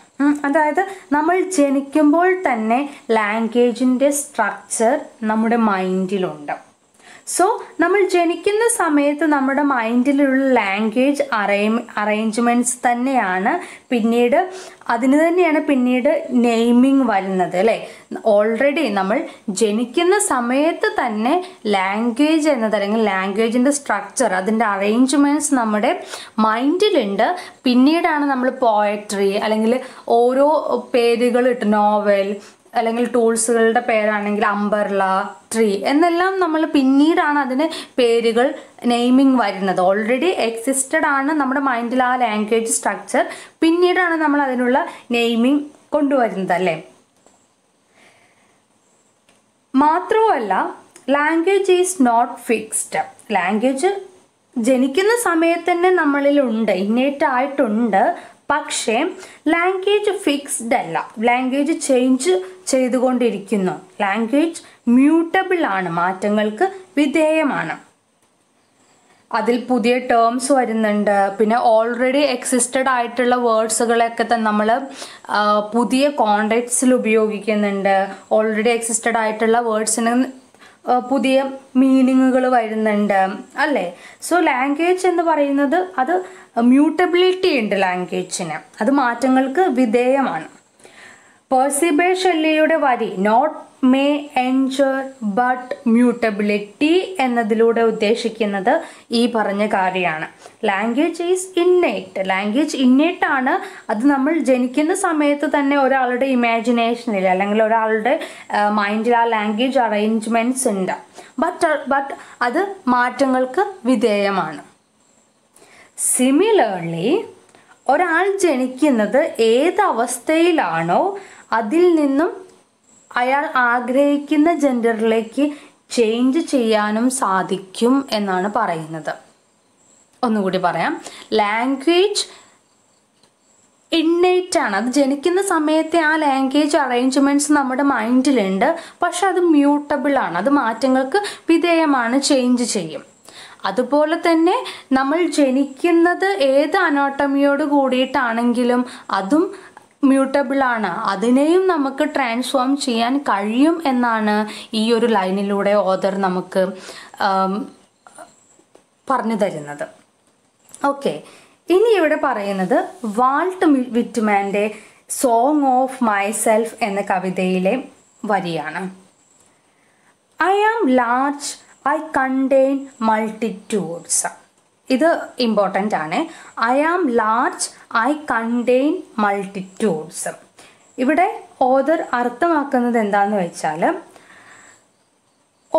S1: അതായത് നമ്മൾ ജനിക്കുമ്പോൾ തന്നെ ലാംഗ്വേജിൻ്റെ സ്ട്രക്ചർ നമ്മുടെ മൈൻഡിലുണ്ട്. സോ നമ്മൾ ജനിക്കുന്ന സമയത്ത് നമ്മുടെ മൈൻഡിലുള്ള ലാംഗ്വേജ് അറേഞ്ച്മെൻറ്റ്സ് തന്നെയാണ് അതിന് തന്നെയാണ് പിന്നീട് നെയിമിങ് വരുന്നത്, അല്ലേ? ഓൾറെഡി നമ്മൾ ജനിക്കുന്ന സമയത്ത് തന്നെ ലാംഗ്വേജ് എന്നത് അല്ലെങ്കിൽ ലാംഗ്വേജിൻ്റെ സ്ട്രക്ചർ, അതിൻ്റെ അറേഞ്ച്മെൻറ്റ്സ് നമ്മുടെ മൈൻഡിലുണ്ട്. പിന്നീടാണ് നമ്മൾ പോയട്രി അല്ലെങ്കിൽ ഓരോ പേരുകളിട്ട് നോവൽ അല്ലെങ്കിൽ ടൂൾസുകളുടെ പേരാണെങ്കിൽ അംബർല, ട്രീ എന്നെല്ലാം നമ്മൾ പിന്നീടാണ് അതിന് പേരുകൾ നെയിമിങ് വരുന്നത്. ഓൾറെഡി എക്സിസ്റ്റഡ് ആണ് നമ്മുടെ മൈൻഡിൽ ആ ലാംഗ്വേജ് സ്ട്രക്ചർ, പിന്നീടാണ് നമ്മൾ അതിനുള്ള നെയിമിങ് കൊണ്ടുവരുന്നത്, അല്ലേ? മാത്രമല്ല language is not fixed. Language ജനിക്കുന്ന സമയത്ത് തന്നെ നമ്മളിലുണ്ട്, ഇന്നേറ്റ് ആയിട്ടുണ്ട്. പക്ഷേ ലാംഗ്വേജ് ഫിക്സ്ഡ് അല്ല, ലാംഗ്വേജ് ചേഞ്ച് ചെയ്തുകൊണ്ടിരിക്കുന്നു. ലാംഗ്വേജ് മ്യൂട്ടബിൾ ആണ്, മാറ്റങ്ങൾക്ക് വിധേയമാണ്. അതിൽ പുതിയ ടേംസ് വരുന്നുണ്ട്. പിന്നെ ഓൾറെഡി എക്സിസ്റ്റഡ് ആയിട്ടുള്ള വേർഡ്സുകളൊക്കെ തന്നെ നമ്മൾ പുതിയ കോണ്ടെക്സ്റ്റിൽ ഉപയോഗിക്കുന്നുണ്ട്. ഓൾറെഡി എക്സിസ്റ്റഡ് ആയിട്ടുള്ള വേർഡ്സിന് പുതിയ മീനിങ്ങുകൾ വരുന്നുണ്ട്, അല്ലേ? സോ ലാംഗ്വേജ് എന്ന് പറയുന്നത് അത് മ്യൂട്ടബിലിറ്റി ഉണ്ട് ലാംഗ്വേജിന്, അത് മാറ്റങ്ങൾക്ക് വിധേയമാണ്. പെർസിബെ ഷെല്ലിയുടെ വരി നോട്ട് മേ എൻജർ ബട്ട് മ്യൂട്ടബിലിറ്റി എന്നതിലൂടെ ഉദ്ദേശിക്കുന്നത് ഈ പറഞ്ഞ കാര്യമാണ്. Language is innate. Language innate ആണ്. അത് നമ്മൾ ജനിക്കുന്ന സമയത്ത് തന്നെ ഒരാളുടെ ഇമാജിനേഷനിൽ അല്ലെങ്കിൽ ഒരാളുടെ മൈൻഡിൽ ആ ലാംഗ്വേജ് അറേഞ്ച്മെൻറ്റ്സ് ഉണ്ട്. ബട്ട് അത് മാറ്റങ്ങൾക്ക് വിധേയമാണ്. സിമിലർലി ഒരാൾ ജനിക്കുന്നത് ഏത് അവസ്ഥയിലാണോ അതിൽ നിന്നും അയാൾ ആഗ്രഹിക്കുന്ന ജെൻഡറിലേക്ക് ചേഞ്ച് ചെയ്യാനും സാധിക്കും എന്നാണ് പറയുന്നത്. ഒന്നുകൂടി പറയാം. ലാംഗ്വേജ് ഇന്നേറ്റ് ആണ്. അത് ജനിക്കുന്ന സമയത്തെ ആ ലാംഗ്വേജ് അറേഞ്ച്മെൻറ്റ്സ് നമ്മുടെ മൈൻഡിലുണ്ട്. പക്ഷെ അത് മ്യൂട്ടബിൾ ആണ്. അത് മാറ്റങ്ങൾക്ക് വിധേയമാണ്, ചേഞ്ച് ചെയ്യും. അതുപോലെ തന്നെ നമ്മൾ ജനിക്കുന്നത് ഏത് അനോട്ടമിയോട് കൂടിയിട്ടാണെങ്കിലും അതും മ്യൂട്ടബിൾ ആണ്. അതിനെയും നമുക്ക് ട്രാൻസ്ഫോം ചെയ്യാൻ കഴിയും എന്നാണ് ഈ ഒരു ലൈനിലൂടെ ഓഥർ നമുക്ക് പറഞ്ഞു തരുന്നത്. ഓക്കെ, ഇനി ഇവിടെ പറയുന്നത് വാൾട്ട് വിറ്റ്മാൻ്റെ സോങ് ഓഫ് മൈസെൽഫ് എന്ന കവിതയിലെ വരിയാണ്. I am large, I contain multitudes. ഇത് ഇമ്പോർട്ടൻ്റ് ആണ്. I am large, I contain multitudes. ഇവിടെ ഓഥർ അർത്ഥമാക്കുന്നത് എന്താണെന്ന് വെച്ചാൽ,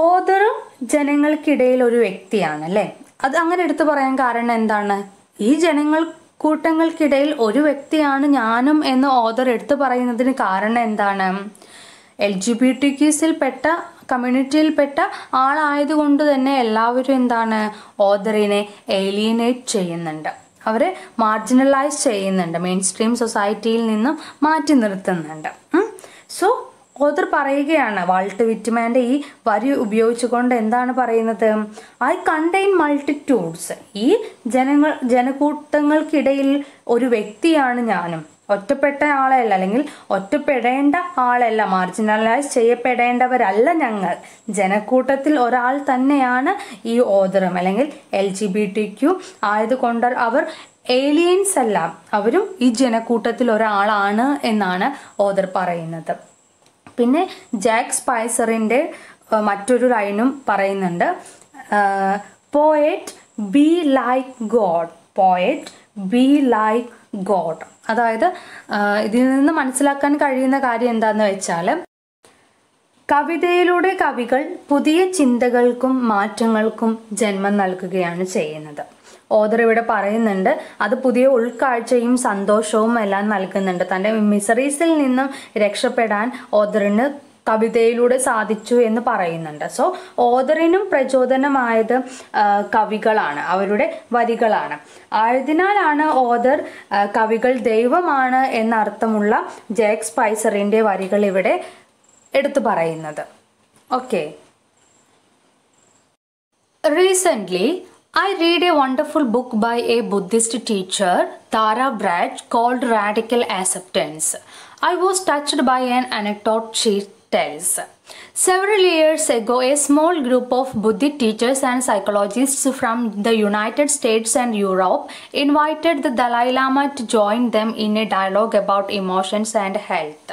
S1: ഓഥറും ജനങ്ങൾക്കിടയിൽ ഒരു വ്യക്തിയാണ് അല്ലേ. അത് അങ്ങനെ എടുത്തു പറയാൻ കാരണം എന്താണ്? ഈ കൂട്ടങ്ങൾക്കിടയിൽ ഒരു വ്യക്തിയാണ് ഞാനും എന്ന് ഓഥർ എടുത്തു പറയുന്നതിന് കാരണം എന്താണ്? LGBTQസിൽപ്പെട്ട കമ്മ്യൂണിറ്റിയിൽപ്പെട്ട ആളായതുകൊണ്ട് തന്നെ എല്ലാവരും എന്താണ്, ഓഥറിനെ ഏലിയനേറ്റ് ചെയ്യുന്നുണ്ട്, അവരെ മാർജിനലൈസ് ചെയ്യുന്നുണ്ട്, മെയിൻ സ്ട്രീം സൊസൈറ്റിയിൽ നിന്നും മാറ്റി നിർത്തുന്നുണ്ട്. സോ ഓഥർ പറയുകയാണ്, വാൾട്ട് വിറ്റ്മാൻ്റെ ഈ വരി ഉപയോഗിച്ചുകൊണ്ട് എന്താണ് പറയുന്നത്? I contain multitudes. ഈ ജനക്കൂട്ടങ്ങൾക്കിടയിൽ ഒരു വ്യക്തിയാണ് ഞാനും. ഒറ്റപ്പെട്ട ആളല്ല, അല്ലെങ്കിൽ ഒറ്റപ്പെടേണ്ട ആളല്ല, മാർജിനലൈസ് ചെയ്യപ്പെടേണ്ടവരല്ല ഞങ്ങൾ. ജനക്കൂട്ടത്തിൽ ഒരാൾ തന്നെയാണ് ഈ ഓഥറും. അല്ലെങ്കിൽ LGBTQ ആയതുകൊണ്ട് അവർ ഏലിയൻസ് അല്ല, അവരും ഈ ജനക്കൂട്ടത്തിൽ ഒരാളാണ് എന്നാണ് ഓഥർ പറയുന്നത്. പിന്നെ ജാക്ക് സ്പൈസറിൻ്റെ മറ്റൊരു ലൈനും പറയുന്നുണ്ട്, poet be like God, poet be like God. അതായത് ഇതിൽ നിന്ന് മനസ്സിലാക്കാൻ കഴിയുന്ന കാര്യം എന്താണെന്ന് വെച്ചാൽ, കവിതയിലൂടെ കവികൾ പുതിയ ചിന്തകൾക്കും മാറ്റങ്ങൾക്കും ജന്മം നൽകുകയാണ് ചെയ്യുന്നത്. ഓഥർ ഇവിടെ പറയുന്നുണ്ട്, അത് പുതിയ ഉൾക്കാഴ്ചയും സന്തോഷവും എല്ലാം നൽകുന്നുണ്ട്. തൻ്റെ മിസറീസിൽ നിന്നും രക്ഷപ്പെടാൻ ഓഥറിന് കവിതയിലൂടെ സാധിച്ചു എന്ന് പറയുന്നുണ്ട്. സോ ഓഥറിനും പ്രചോദനമായത് കവികളാണ്, അവരുടെ വരികളാണ്. ആയതിനാലാണ് ഓഥർ കവികൾ ദൈവമാണ് എന്നർത്ഥമുള്ള ജാക്ക് സ്പൈസറിൻ്റെ വരികൾ ഇവിടെ എടുത്തു പറയുന്നത്. Okay, recently I read a wonderful book by a Buddhist teacher, Tara Brach, called Radical Acceptance. I was touched by an anecdote she tells. Several years ago, a small group of Buddhist teachers and psychologists from the United States and Europe invited the Dalai Lama to join them in a dialogue about emotions and health.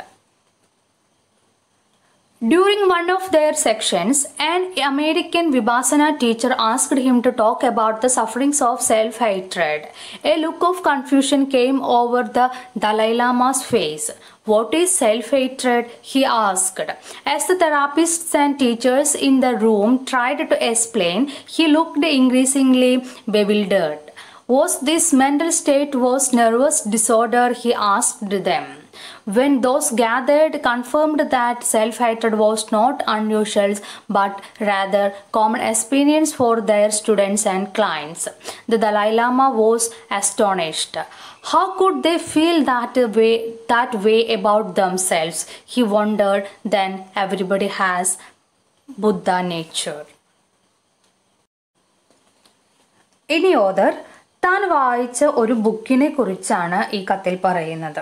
S1: During one of their sections, an American Vipassana teacher asked him to talk about the sufferings of self-hatred. A look of confusion came over the Dalai Lama's face. What is self-hatred? He asked. As the therapists and teachers in the room tried to explain, he looked increasingly bewildered. Was this mental state was nervous disorder? He asked them. When those gathered confirmed that self-hatred was not unusual but rather common experience for their students and clients, the Dalai Lama was astonished. How could they feel that way about themselves? He wondered. Then everybody has Buddha nature. ഇനി author താൻ വായിച്ച ഒരു ബുക്കിനെ കുറിച്ചാണ് ഈ കത്തിൽ പറയുന്നത്.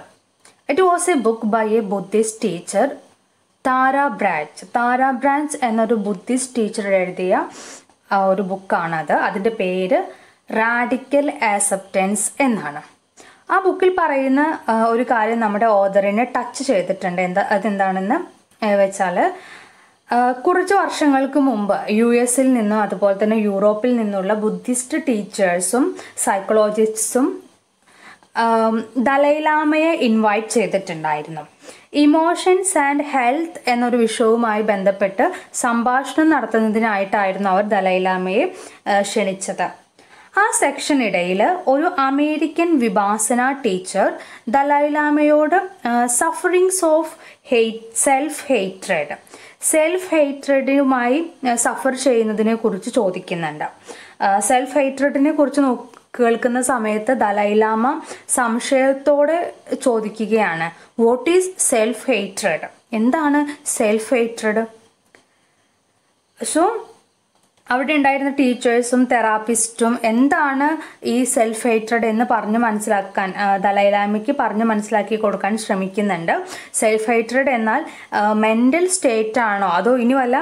S1: It was a book by a Buddhist teacher, Tara Brach. Tara Brach എന്നൊരു Buddhist teacher എഴുതിയ ഒരു ബുക്കാണത്. അതിൻ്റെ പേര് റാഡിക്കൽ ആക്സെപ്റ്റൻസ് എന്നാണ്. ആ ബുക്കിൽ പറയുന്ന ഒരു കാര്യം നമ്മുടെ ഓതറിനെ ടച്ച് ചെയ്തിട്ടുണ്ട്. അതെന്താണെന്ന് വെച്ചാൽ കുറച്ച് വർഷങ്ങൾക്ക് മുമ്പ് US-ൽ നിന്നും അതുപോലെ തന്നെ യൂറോപ്പിൽ നിന്നുള്ള ബുദ്ധിസ്റ്റ് ടീച്ചേഴ്സും സൈക്കോളജിസ്റ്റും ദലൈലാമയെ ഇൻവൈറ്റ് ചെയ്തിട്ടുണ്ടായിരുന്നു. ഇമോഷൻസ് ആൻഡ് ഹെൽത്ത് എന്നൊരു വിഷയവുമായി ബന്ധപ്പെട്ട് സംഭാഷണം നടത്തുന്നതിനായിട്ടായിരുന്നു അവർ ദലൈലാമയെ ക്ഷണിച്ചത്. ആ സെക്ഷനിടയിൽ ഒരു അമേരിക്കൻ വിഭാസന ടീച്ചർ ദലൈലാമയോട് സഫറിങ്സ് ഓഫ് സെൽഫ് ഹേറ്റ്രഡുമായി സഫർ ചെയ്യുന്നതിനെ കുറിച്ച് ചോദിക്കുന്നുണ്ട്. സെൽഫ് ഹേറ്റ്രഡിനെ കുറിച്ച് കേൾക്കുന്ന സമയത്ത് ദലൈലാമ സംശയത്തോടെ ചോദിക്കുകയാണ്, വാട്ട് ഈസ് സെൽഫ് ഹേറ്റ്രഡ്? എന്താണ് സെൽഫ് ഹേറ്റ്രഡ്? സോ അവിടെ ഉണ്ടായിരുന്ന ടീച്ചേഴ്സും തെറാപ്പിസ്റ്റും എന്താണ് ഈ സെൽഫ് ഹേറ്റ്രഡ് എന്ന് പറഞ്ഞ് മനസ്സിലാക്കാൻ ദലൈലാമയ്ക്ക് പറഞ്ഞ് മനസ്സിലാക്കി കൊടുക്കാൻ ശ്രമിക്കുന്നുണ്ട്. സെൽഫ് ഹേറ്റ്രഡ് എന്നാൽ മെൻ്റൽ സ്റ്റേറ്റ് ആണോ അതോ ഇനി വല്ല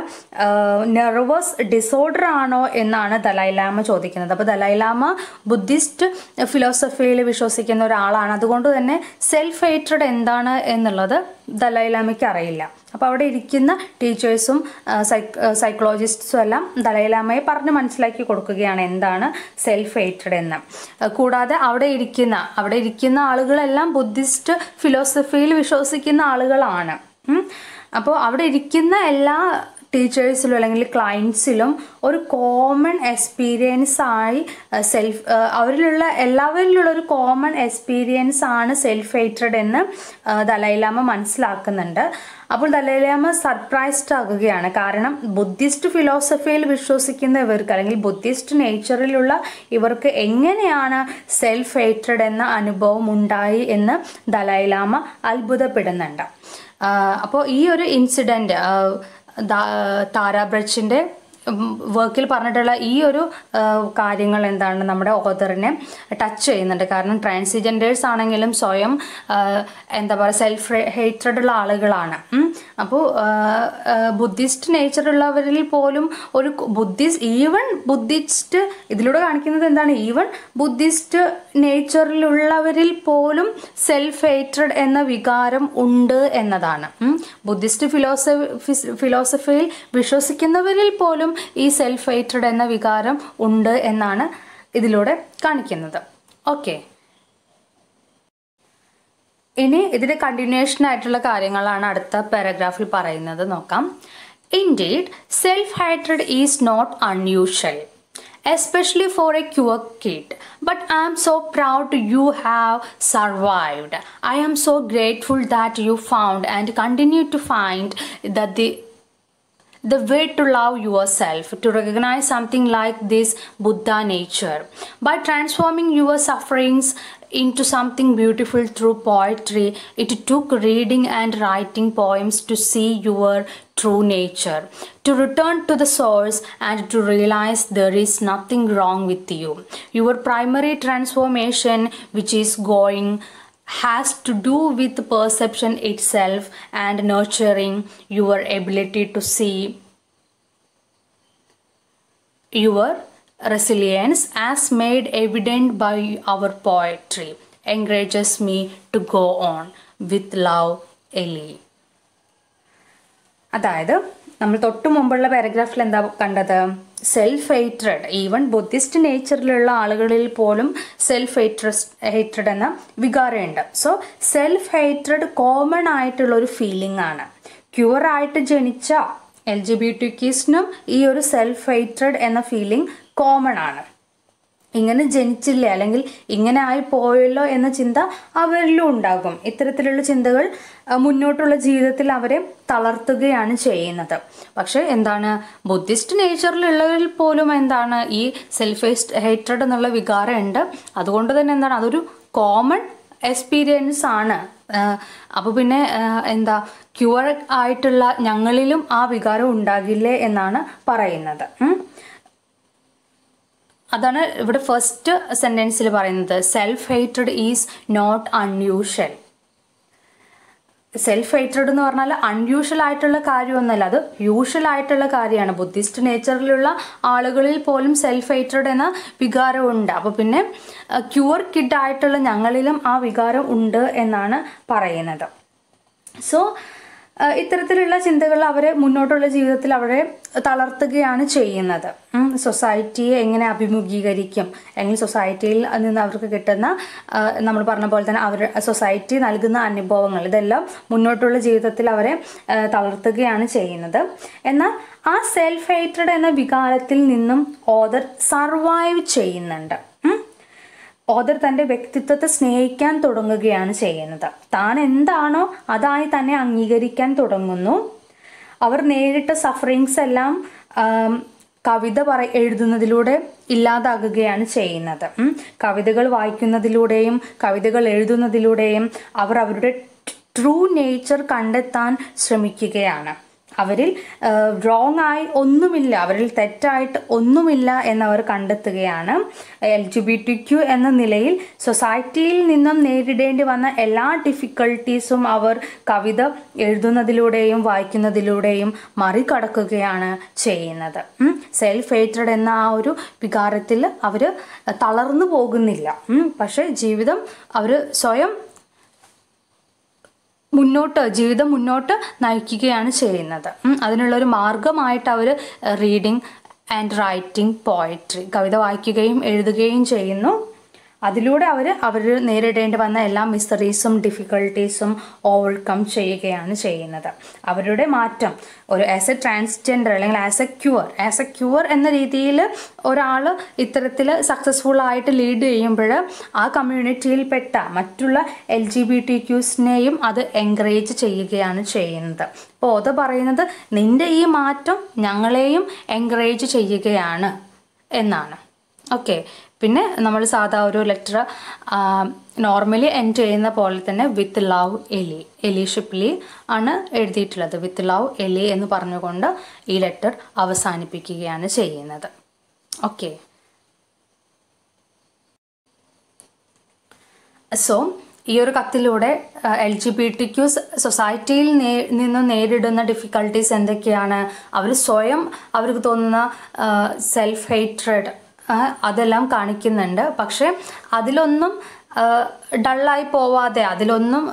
S1: നെർവസ് ഡിസോർഡർ ആണോ എന്നാണ് ദലൈലാമ ചോദിക്കുന്നത്. അപ്പോൾ ദലൈലാമ ബുദ്ധിസ്റ്റ് ഫിലോസഫിയിൽ വിശ്വസിക്കുന്ന ഒരാളാണ്. അതുകൊണ്ട് തന്നെ സെൽഫ് ഹേറ്റ്രഡ് എന്താണ് എന്നുള്ളത് ദലൈലാമയ്ക്ക് അറിയില്ല. അപ്പോൾ അവിടെ ഇരിക്കുന്ന ടീച്ചേഴ്സും സൈക്കോളജിസ്റ്റും എല്ലാം ദലൈലാമയെ പറഞ്ഞ് മനസ്സിലാക്കി കൊടുക്കുകയാണ് എന്താണ് സെൽഫ് ഹേറ്റ്രഡ് എന്ന്. കൂടാതെ അവിടെ ഇരിക്കുന്ന ആളുകളെല്ലാം ബുദ്ധിസ്റ്റ് ഫിലോസഫിയിൽ വിശ്വസിക്കുന്ന ആളുകളാണ്. അപ്പോൾ അവിടെ ഇരിക്കുന്ന എല്ലാ ടീച്ചേഴ്സിലും അല്ലെങ്കിൽ ക്ലയൻസിലും ഒരു കോമൺ എക്സ്പീരിയൻസ് ആയി എല്ലാവരിലുള്ള ഒരു കോമൺ എക്സ്പീരിയൻസ് ആണ് സെൽഫ് ഹേറ്റ്രഡ് എന്ന് ദലൈലാമ മനസ്സിലാക്കുന്നുണ്ട്. അപ്പോൾ ദലൈലാമ സർപ്രൈസ്ഡ് ആകുകയാണ്. കാരണം ബുദ്ധിസ്റ്റ് ഫിലോസഫിയിൽ വിശ്വസിക്കുന്ന ഇവർക്ക് അല്ലെങ്കിൽ ബുദ്ധിസ്റ്റ് നേച്ചറിലുള്ള ഇവർക്ക് എങ്ങനെയാണ് സെൽഫ് ഹേറ്റ്രഡ് എന്ന അനുഭവം ഉണ്ടായി എന്ന് ദലൈലാമ അത്ഭുതപ്പെടുന്നുണ്ട്. അപ്പോൾ ഈ ഒരു ഇൻസിഡൻറ്റ് താര ബ്രച്ചിൻ്റെ വർക്കിൽ പറഞ്ഞിട്ടുള്ള ഈ ഒരു കാര്യങ്ങൾ എന്താണ് നമ്മുടെ ഓതറിനെ ടച്ച് ചെയ്യുന്നുണ്ട്. കാരണം ട്രാൻസ്ജെൻഡേഴ്സ് ആണെങ്കിലും സ്വയം എന്താ പറയുക സെൽഫ് ഹേറ്റ്രഡ് ഉള്ള ആളുകളാണ്. അപ്പോൾ ബുദ്ധിസ്റ്റ് നേച്ചറുള്ളവരിൽ പോലും ഒരു ബുദ്ധിസ്റ്റ് ഇതിലൂടെ കാണിക്കുന്നത് എന്താണ്, ഈവൻ ബുദ്ധിസ്റ്റ് നേച്ചറിലുള്ളവരിൽ പോലും സെൽഫ് ഹേറ്റ്രഡ് എന്ന വികാരം ഉണ്ട് എന്നതാണ്. ബുദ്ധിസ്റ്റ് ഫിലോസഫിയിൽ വിശ്വസിക്കുന്നവരിൽ പോലും ഈ സെൽഫ് ഹേറ്റ്രഡ് എന്ന വികാരം ഉണ്ട് എന്നാണ് ഇതിലൂടെ കാണിക്കുന്നത്. ഓക്കെ, ഇനി ഇതിന്റെ കണ്ടിന്യൂഷൻ ആയിട്ടുള്ള കാര്യങ്ങളാണ് അടുത്ത പാരഗ്രാഫിൽ പറയുന്നത്. നോക്കാം. Indeed, self-hatred is not unusual, especially for a queer kid. But I am so proud you have survived. I am so grateful that you found and continue to find that the way to love yourself, to recognize something like this Buddha nature. By transforming your sufferings into something beautiful through poetry, it took reading and writing poems to see your true nature, to return to the source and to realize there is nothing wrong with you. Your primary transformation, which is going, has to do with perception itself and nurturing your ability to see your resilience, as made evident by our poetry, encourages me to go on with love, Ellie. അതായത് നമ്മൾ തൊട്ട് മുമ്പുള്ള പാരഗ്രാഫിൽ എന്താ കണ്ടത്? Self hatred, even Buddhist നേച്ചറിലുള്ള ആളുകളിൽ പോലും self hatred എന്ന വികാരമുണ്ട്. So self hatred common ആയിട്ടുള്ള ഒരു ഫീലിംഗ് ആണ്. ക്യൂറായിട്ട് ജനിച്ച LGBTQസിനും ഈ ഒരു സെൽഫ് ഹേറ്റ്രഡ് എന്ന ഫീലിംഗ് കോമൺ ആണ്. ഇങ്ങനെ ജനിച്ചില്ലേ അല്ലെങ്കിൽ ഇങ്ങനെ ആയി പോയല്ലോ എന്ന ചിന്ത അവരിലും ഉണ്ടാകും. ഇത്തരത്തിലുള്ള ചിന്തകൾ മുന്നോട്ടുള്ള ജീവിതത്തിൽ അവരെ തളർത്തുകയാണ് ചെയ്യുന്നത്. പക്ഷെ എന്താണ്, ബുദ്ധിസ്റ്റ് നേച്ചറിലുള്ളവരിൽ പോലും എന്താണ് ഈ സെൽഫ് ഹേറ്റ്രഡ് എന്നുള്ള വികാരം ഉണ്ട്. അതുകൊണ്ട് തന്നെ എന്താണ്, അതൊരു കോമൺ എക്സ്പീരിയൻസ് ആണ്. അപ്പോൾ പിന്നെ എന്താ, ക്യൂർ ആയിട്ടുള്ള ഞങ്ങളിലും ആ വികാരം ഉണ്ടാകില്ലേ എന്നാണ് പറയുന്നത്. അതാണ് ഇവിടെ ഫസ്റ്റ് സെൻറ്റൻസിൽ പറയുന്നത്. Self hatred is not unusual. Self hated എന്ന് പറഞ്ഞാൽ അൺയൂഷ്വൽ ആയിട്ടുള്ള കാര്യമൊന്നുമല്ല, അത് യൂഷ്വൽ ആയിട്ടുള്ള കാര്യമാണ്. ബുദ്ധിസ്റ്റ് നേച്ചറിലുള്ള ആളുകളിൽ പോലും സെൽഫ് ഹേറ്റഡ് എന്ന വികാരമുണ്ട്. അപ്പോൾ പിന്നെ ക്യൂർ കിഡ് ആയിട്ടുള്ള ഞങ്ങളിലും ആ വികാരം ഉണ്ട് എന്നാണ് പറയുന്നത്. സോ ഇത്തരത്തിലുള്ള ചിന്തകൾ അവരെ മുന്നോട്ടുള്ള ജീവിതത്തിൽ അവരെ തളർത്തുകയാണ് ചെയ്യുന്നത്. സൊസൈറ്റിയെ എങ്ങനെ അഭിമുഖീകരിക്കും, അല്ലെങ്കിൽ സൊസൈറ്റിയിൽ നിന്ന് അവർക്ക് കിട്ടുന്ന നമ്മൾ പറഞ്ഞ പോലെ തന്നെ അവർ സൊസൈറ്റി നൽകുന്ന അനുഭവങ്ങൾ, ഇതെല്ലാം മുന്നോട്ടുള്ള ജീവിതത്തിൽ അവരെ തളർത്തുകയാണ് ചെയ്യുന്നത്. എന്നാൽ ആ സെൽഫ് ഹേറ്റഡ് എന്ന വികാരത്തിൽ നിന്നും ഓതർ സർവൈവ് ചെയ്യുന്നുണ്ട്. ഓതർ തൻ്റെ വ്യക്തിത്വത്തെ സ്നേഹിക്കാൻ തുടങ്ങുകയാണ് ചെയ്യുന്നത്. താൻ എന്താണോ അതായി തന്നെ അംഗീകരിക്കാൻ തുടങ്ങുന്നു. അവർ നേരിട്ട സഫറിങ്സ് എല്ലാം കവിത എഴുതുന്നതിലൂടെ ഇല്ലാതാകുകയാണ് ചെയ്യുന്നത്. കവിതകൾ വായിക്കുന്നതിലൂടെയും കവിതകൾ എഴുതുന്നതിലൂടെയും അവർ അവരുടെ ട്രൂ നേച്ചർ കണ്ടെത്താൻ ശ്രമിക്കുകയാണ്. അവരിൽ റോങ് ആയി ഒന്നുമില്ല, അവരിൽ തെറ്റായിട്ട് ഒന്നുമില്ല എന്നവർ കണ്ടെത്തുകയാണ്. LGBTQ എന്ന നിലയിൽ സൊസൈറ്റിയിൽ നിന്നും നേരിടേണ്ടി വന്ന എല്ലാ ഡിഫിക്കൽട്ടീസും അവർ കവിത എഴുതുന്നതിലൂടെയും വായിക്കുന്നതിലൂടെയും മറികടക്കുകയാണ് ചെയ്യുന്നത്. സെൽഫ് ഹേറ്റഡ് എന്ന ആ ഒരു വികാരത്തിൽ അവർ തളർന്നു പോകുന്നില്ല. പക്ഷേ ജീവിതം അവർ സ്വയം ജീവിതം മുന്നോട്ട് നയിക്കുകയാണ് ചെയ്യുന്നത്. അതിനുള്ളൊരു മാർഗമായിട്ട് അവർ റീഡിങ് ആൻഡ് റൈറ്റിംഗ് പോയട്രി, കവിത വായിക്കുകയും എഴുതുകയും ചെയ്യുന്നു. അതിലൂടെ അവർ നേരിടേണ്ടി വന്ന എല്ലാ മിസ്റ്ററീസും ഡിഫിക്കൽട്ടീസും ഓവർകം ചെയ്യുകയാണ് ചെയ്യുന്നത്. അവരുടെ മാറ്റം ഒരു ആസ് എ ട്രാൻസ്ജെൻഡർ അല്ലെങ്കിൽ ആസ് എ ക്യൂർ എന്ന രീതിയിൽ ഒരാൾ ഇത്തരത്തിൽ സക്സസ്ഫുൾ ആയിട്ട് ലീഡ് ചെയ്യുമ്പോൾ ആ കമ്മ്യൂണിറ്റിയിൽപ്പെട്ട മറ്റുള്ള LGBTQസിനെയും അത് എൻകറേജ് ചെയ്യുകയാണ് ചെയ്യുന്നത്. അപ്പോൾ അത് പറയുന്നത് നിൻ്റെ ഈ മാറ്റം ഞങ്ങളെയും എൻകറേജ് ചെയ്യുകയാണ് എന്നാണ്. ഓക്കെ, പിന്നെ നമ്മൾ സാധാ ഒരു ലെറ്റർ നോർമലി എൻഡ് ചെയ്യുന്ന പോലെ തന്നെ വിത്ത് ലവ് എലി ഷിപ്ലി ആണ് എഴുതിയിട്ടുള്ളത്. വിത്ത് ലവ് എലി എന്ന് പറഞ്ഞുകൊണ്ട് ഈ ലെറ്റർ അവസാനിപ്പിക്കുകയാണ് ചെയ്യുന്നത്. ഓക്കെ, സോ ഈ ഒരു കത്തിലൂടെ LGBTQ സൊസൈറ്റിയിൽ നിന്നും നേരിടുന്ന ഡിഫിക്കൽട്ടീസ് എന്തൊക്കെയാണ്, അവർ സ്വയം അവർക്ക് തോന്നുന്ന സെൽഫ് ഹേറ്റ്രഡ് അതെല്ലാം കാണിക്കുന്നുണ്ട്. പക്ഷെ അതിലൊന്നും ഡള്ളായി പോവാതെ, അതിലൊന്നും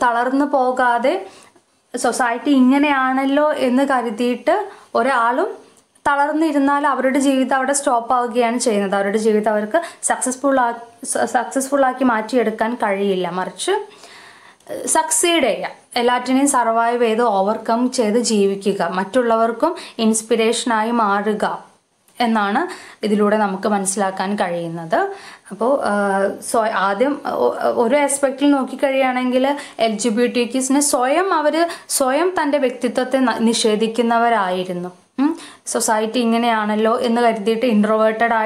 S1: തളർന്നു പോകാതെ സൊസൈറ്റി ഇങ്ങനെയാണല്ലോ എന്ന് കരുതിയിട്ട് ഒരാളും തളർന്നിരുന്നാൽ അവരുടെ ജീവിതം അവിടെ സ്റ്റോപ്പ് ആവുകയാണ് ചെയ്യുന്നത്. അവരുടെ ജീവിതം അവർക്ക് സക്സസ്ഫുള്ളാക്കി മാറ്റിയെടുക്കാൻ കഴിയില്ല. മറിച്ച് സക്സീഡ് ചെയ്യുക, എല്ലാറ്റിനെയും സർവൈവ് ചെയ്ത് ഓവർകം ചെയ്ത് ജീവിക്കുക, മറ്റുള്ളവർക്കും ഇൻസ്പിറേഷനായി മാറുക എന്നാണ് ഇതിലൂടെ നമുക്ക് മനസ്സിലാക്കാൻ കഴിയുന്നത്. അപ്പോൾ ആദ്യം ഒരു ആസ്പെക്റ്റിൽ നോക്കിക്കഴിയുകയാണെങ്കിൽ LGBTQസിനെ സ്വയം തൻ്റെ വ്യക്തിത്വത്തെ നിഷേധിക്കുന്നവരായിരുന്നു. സൊസൈറ്റി ഇങ്ങനെയാണല്ലോ എന്ന് കരുതിയിട്ട് ഇൻട്രോവേർട്ടഡ്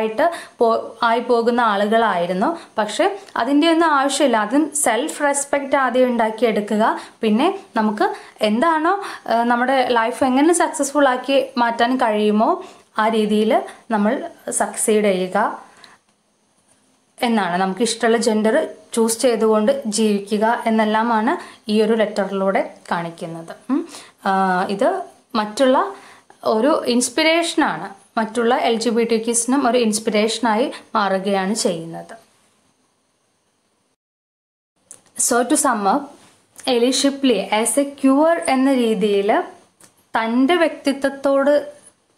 S1: ആയി പോകുന്ന ആളുകളായിരുന്നു. പക്ഷെ അതിൻ്റെ ഒന്നും ആവശ്യമില്ല. അതും സെൽഫ് റെസ്പെക്റ്റ് ആദ്യം ഉണ്ടാക്കിയെടുക്കുക. പിന്നെ നമുക്ക് എന്താണോ നമ്മുടെ ലൈഫ് എങ്ങനെ സക്സസ്ഫുൾ ആക്കി മാറ്റാൻ കഴിയുമോ ആ രീതിയിൽ നമ്മൾ സക്സീഡ് ചെയ്യുക എന്നാണ്. നമുക്ക് ഇഷ്ടമുള്ള ജെൻഡർ ചൂസ് ചെയ്തുകൊണ്ട് ജീവിക്കുക എന്നെല്ലാമാണ് ഈ ഒരു ലെറ്ററിലൂടെ കാണിക്കുന്നത്. ഇത് മറ്റുള്ള ഒരു ഇൻസ്പിറേഷനാണ്, മറ്റുള്ള LGBTQസിനും ഒരു ഇൻസ്പിറേഷനായി മാറുകയാണ് ചെയ്യുന്നത്. സോ ടു സം അപ്പ്, എലി ഷിപ്ലി ആസ് എ ക്യൂർ എന്ന രീതിയിൽ തൻ്റെ വ്യക്തിത്വത്തോട്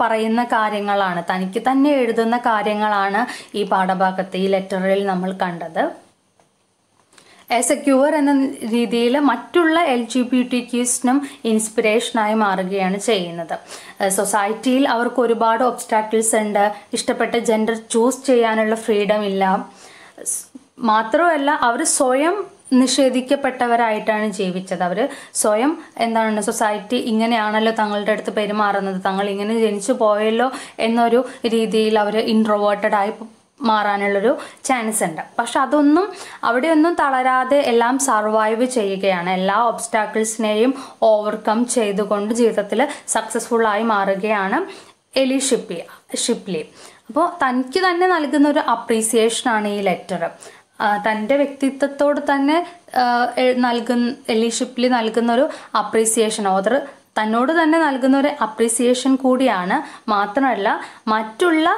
S1: പറയുന്ന കാര്യങ്ങളാണ്, തനിക്ക് തന്നെ എഴുതുന്ന കാര്യങ്ങളാണ് ഈ പാഠഭാഗത്ത് ഈ ലെറ്ററിൽ നമ്മൾ കണ്ടത്. ആസ് എ ക്യൂർ എന്ന രീതിയിൽ മറ്റുള്ള LGBTQസിനും ഇൻസ്പിറേഷനായി മാറുകയാണ് ചെയ്യുന്നത്. സൊസൈറ്റിയിൽ അവർക്ക് ഒരുപാട് ഒബ്സ്റ്റാക്കിൾസ് ഉണ്ട്. ഇഷ്ടപ്പെട്ട ജെൻഡർ ചൂസ് ചെയ്യാനുള്ള ഫ്രീഡം ഇല്ല. മാത്രമല്ല അവർ സ്വയം നിഷേധിക്കപ്പെട്ടവരായിട്ടാണ് ജീവിച്ചത്. അവർ സ്വയം സൊസൈറ്റി ഇങ്ങനെയാണല്ലോ തങ്ങളുടെ അടുത്ത് പെരുമാറുന്നത്, തങ്ങൾ ഇങ്ങനെ ജനിച്ചു പോയല്ലോ എന്നൊരു രീതിയിൽ അവർ ഇൻട്രോവേർട്ടഡായി മാറാനുള്ളൊരു ചാൻസ് ഉണ്ട്. പക്ഷെ അവിടെയൊന്നും തളരാതെ എല്ലാം സർവൈവ് ചെയ്യുകയാണ്. എല്ലാ ഒബ്സ്റ്റാക്കിൾസിനെയും ഓവർകം ചെയ്തുകൊണ്ട് ജീവിതത്തിൽ സക്സസ്ഫുള്ളായി മാറുകയാണ് എലി ഷിപ്ലി. അപ്പോൾ തനിക്ക് തന്നെ നൽകുന്ന ഒരു അപ്രീസിയേഷനാണ് ഈ ലെറ്റർ. തൻ്റെ വ്യക്തിത്വത്തോട് തന്നെ എലി ഷിപ്ലി നൽകുന്ന ഒരു അപ്രീസിയേഷൻ, ഓതർ തന്നോട് തന്നെ നൽകുന്ന ഒരു അപ്രീസിയേഷൻ കൂടിയാണ്. മാത്രമല്ല മറ്റുള്ള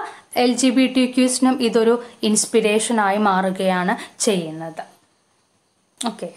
S1: LGBTQസിനും ഇതൊരു ഇൻസ്പിരേഷനായി മാറുകയാണ് ചെയ്യുന്നത്. ഓക്കെ.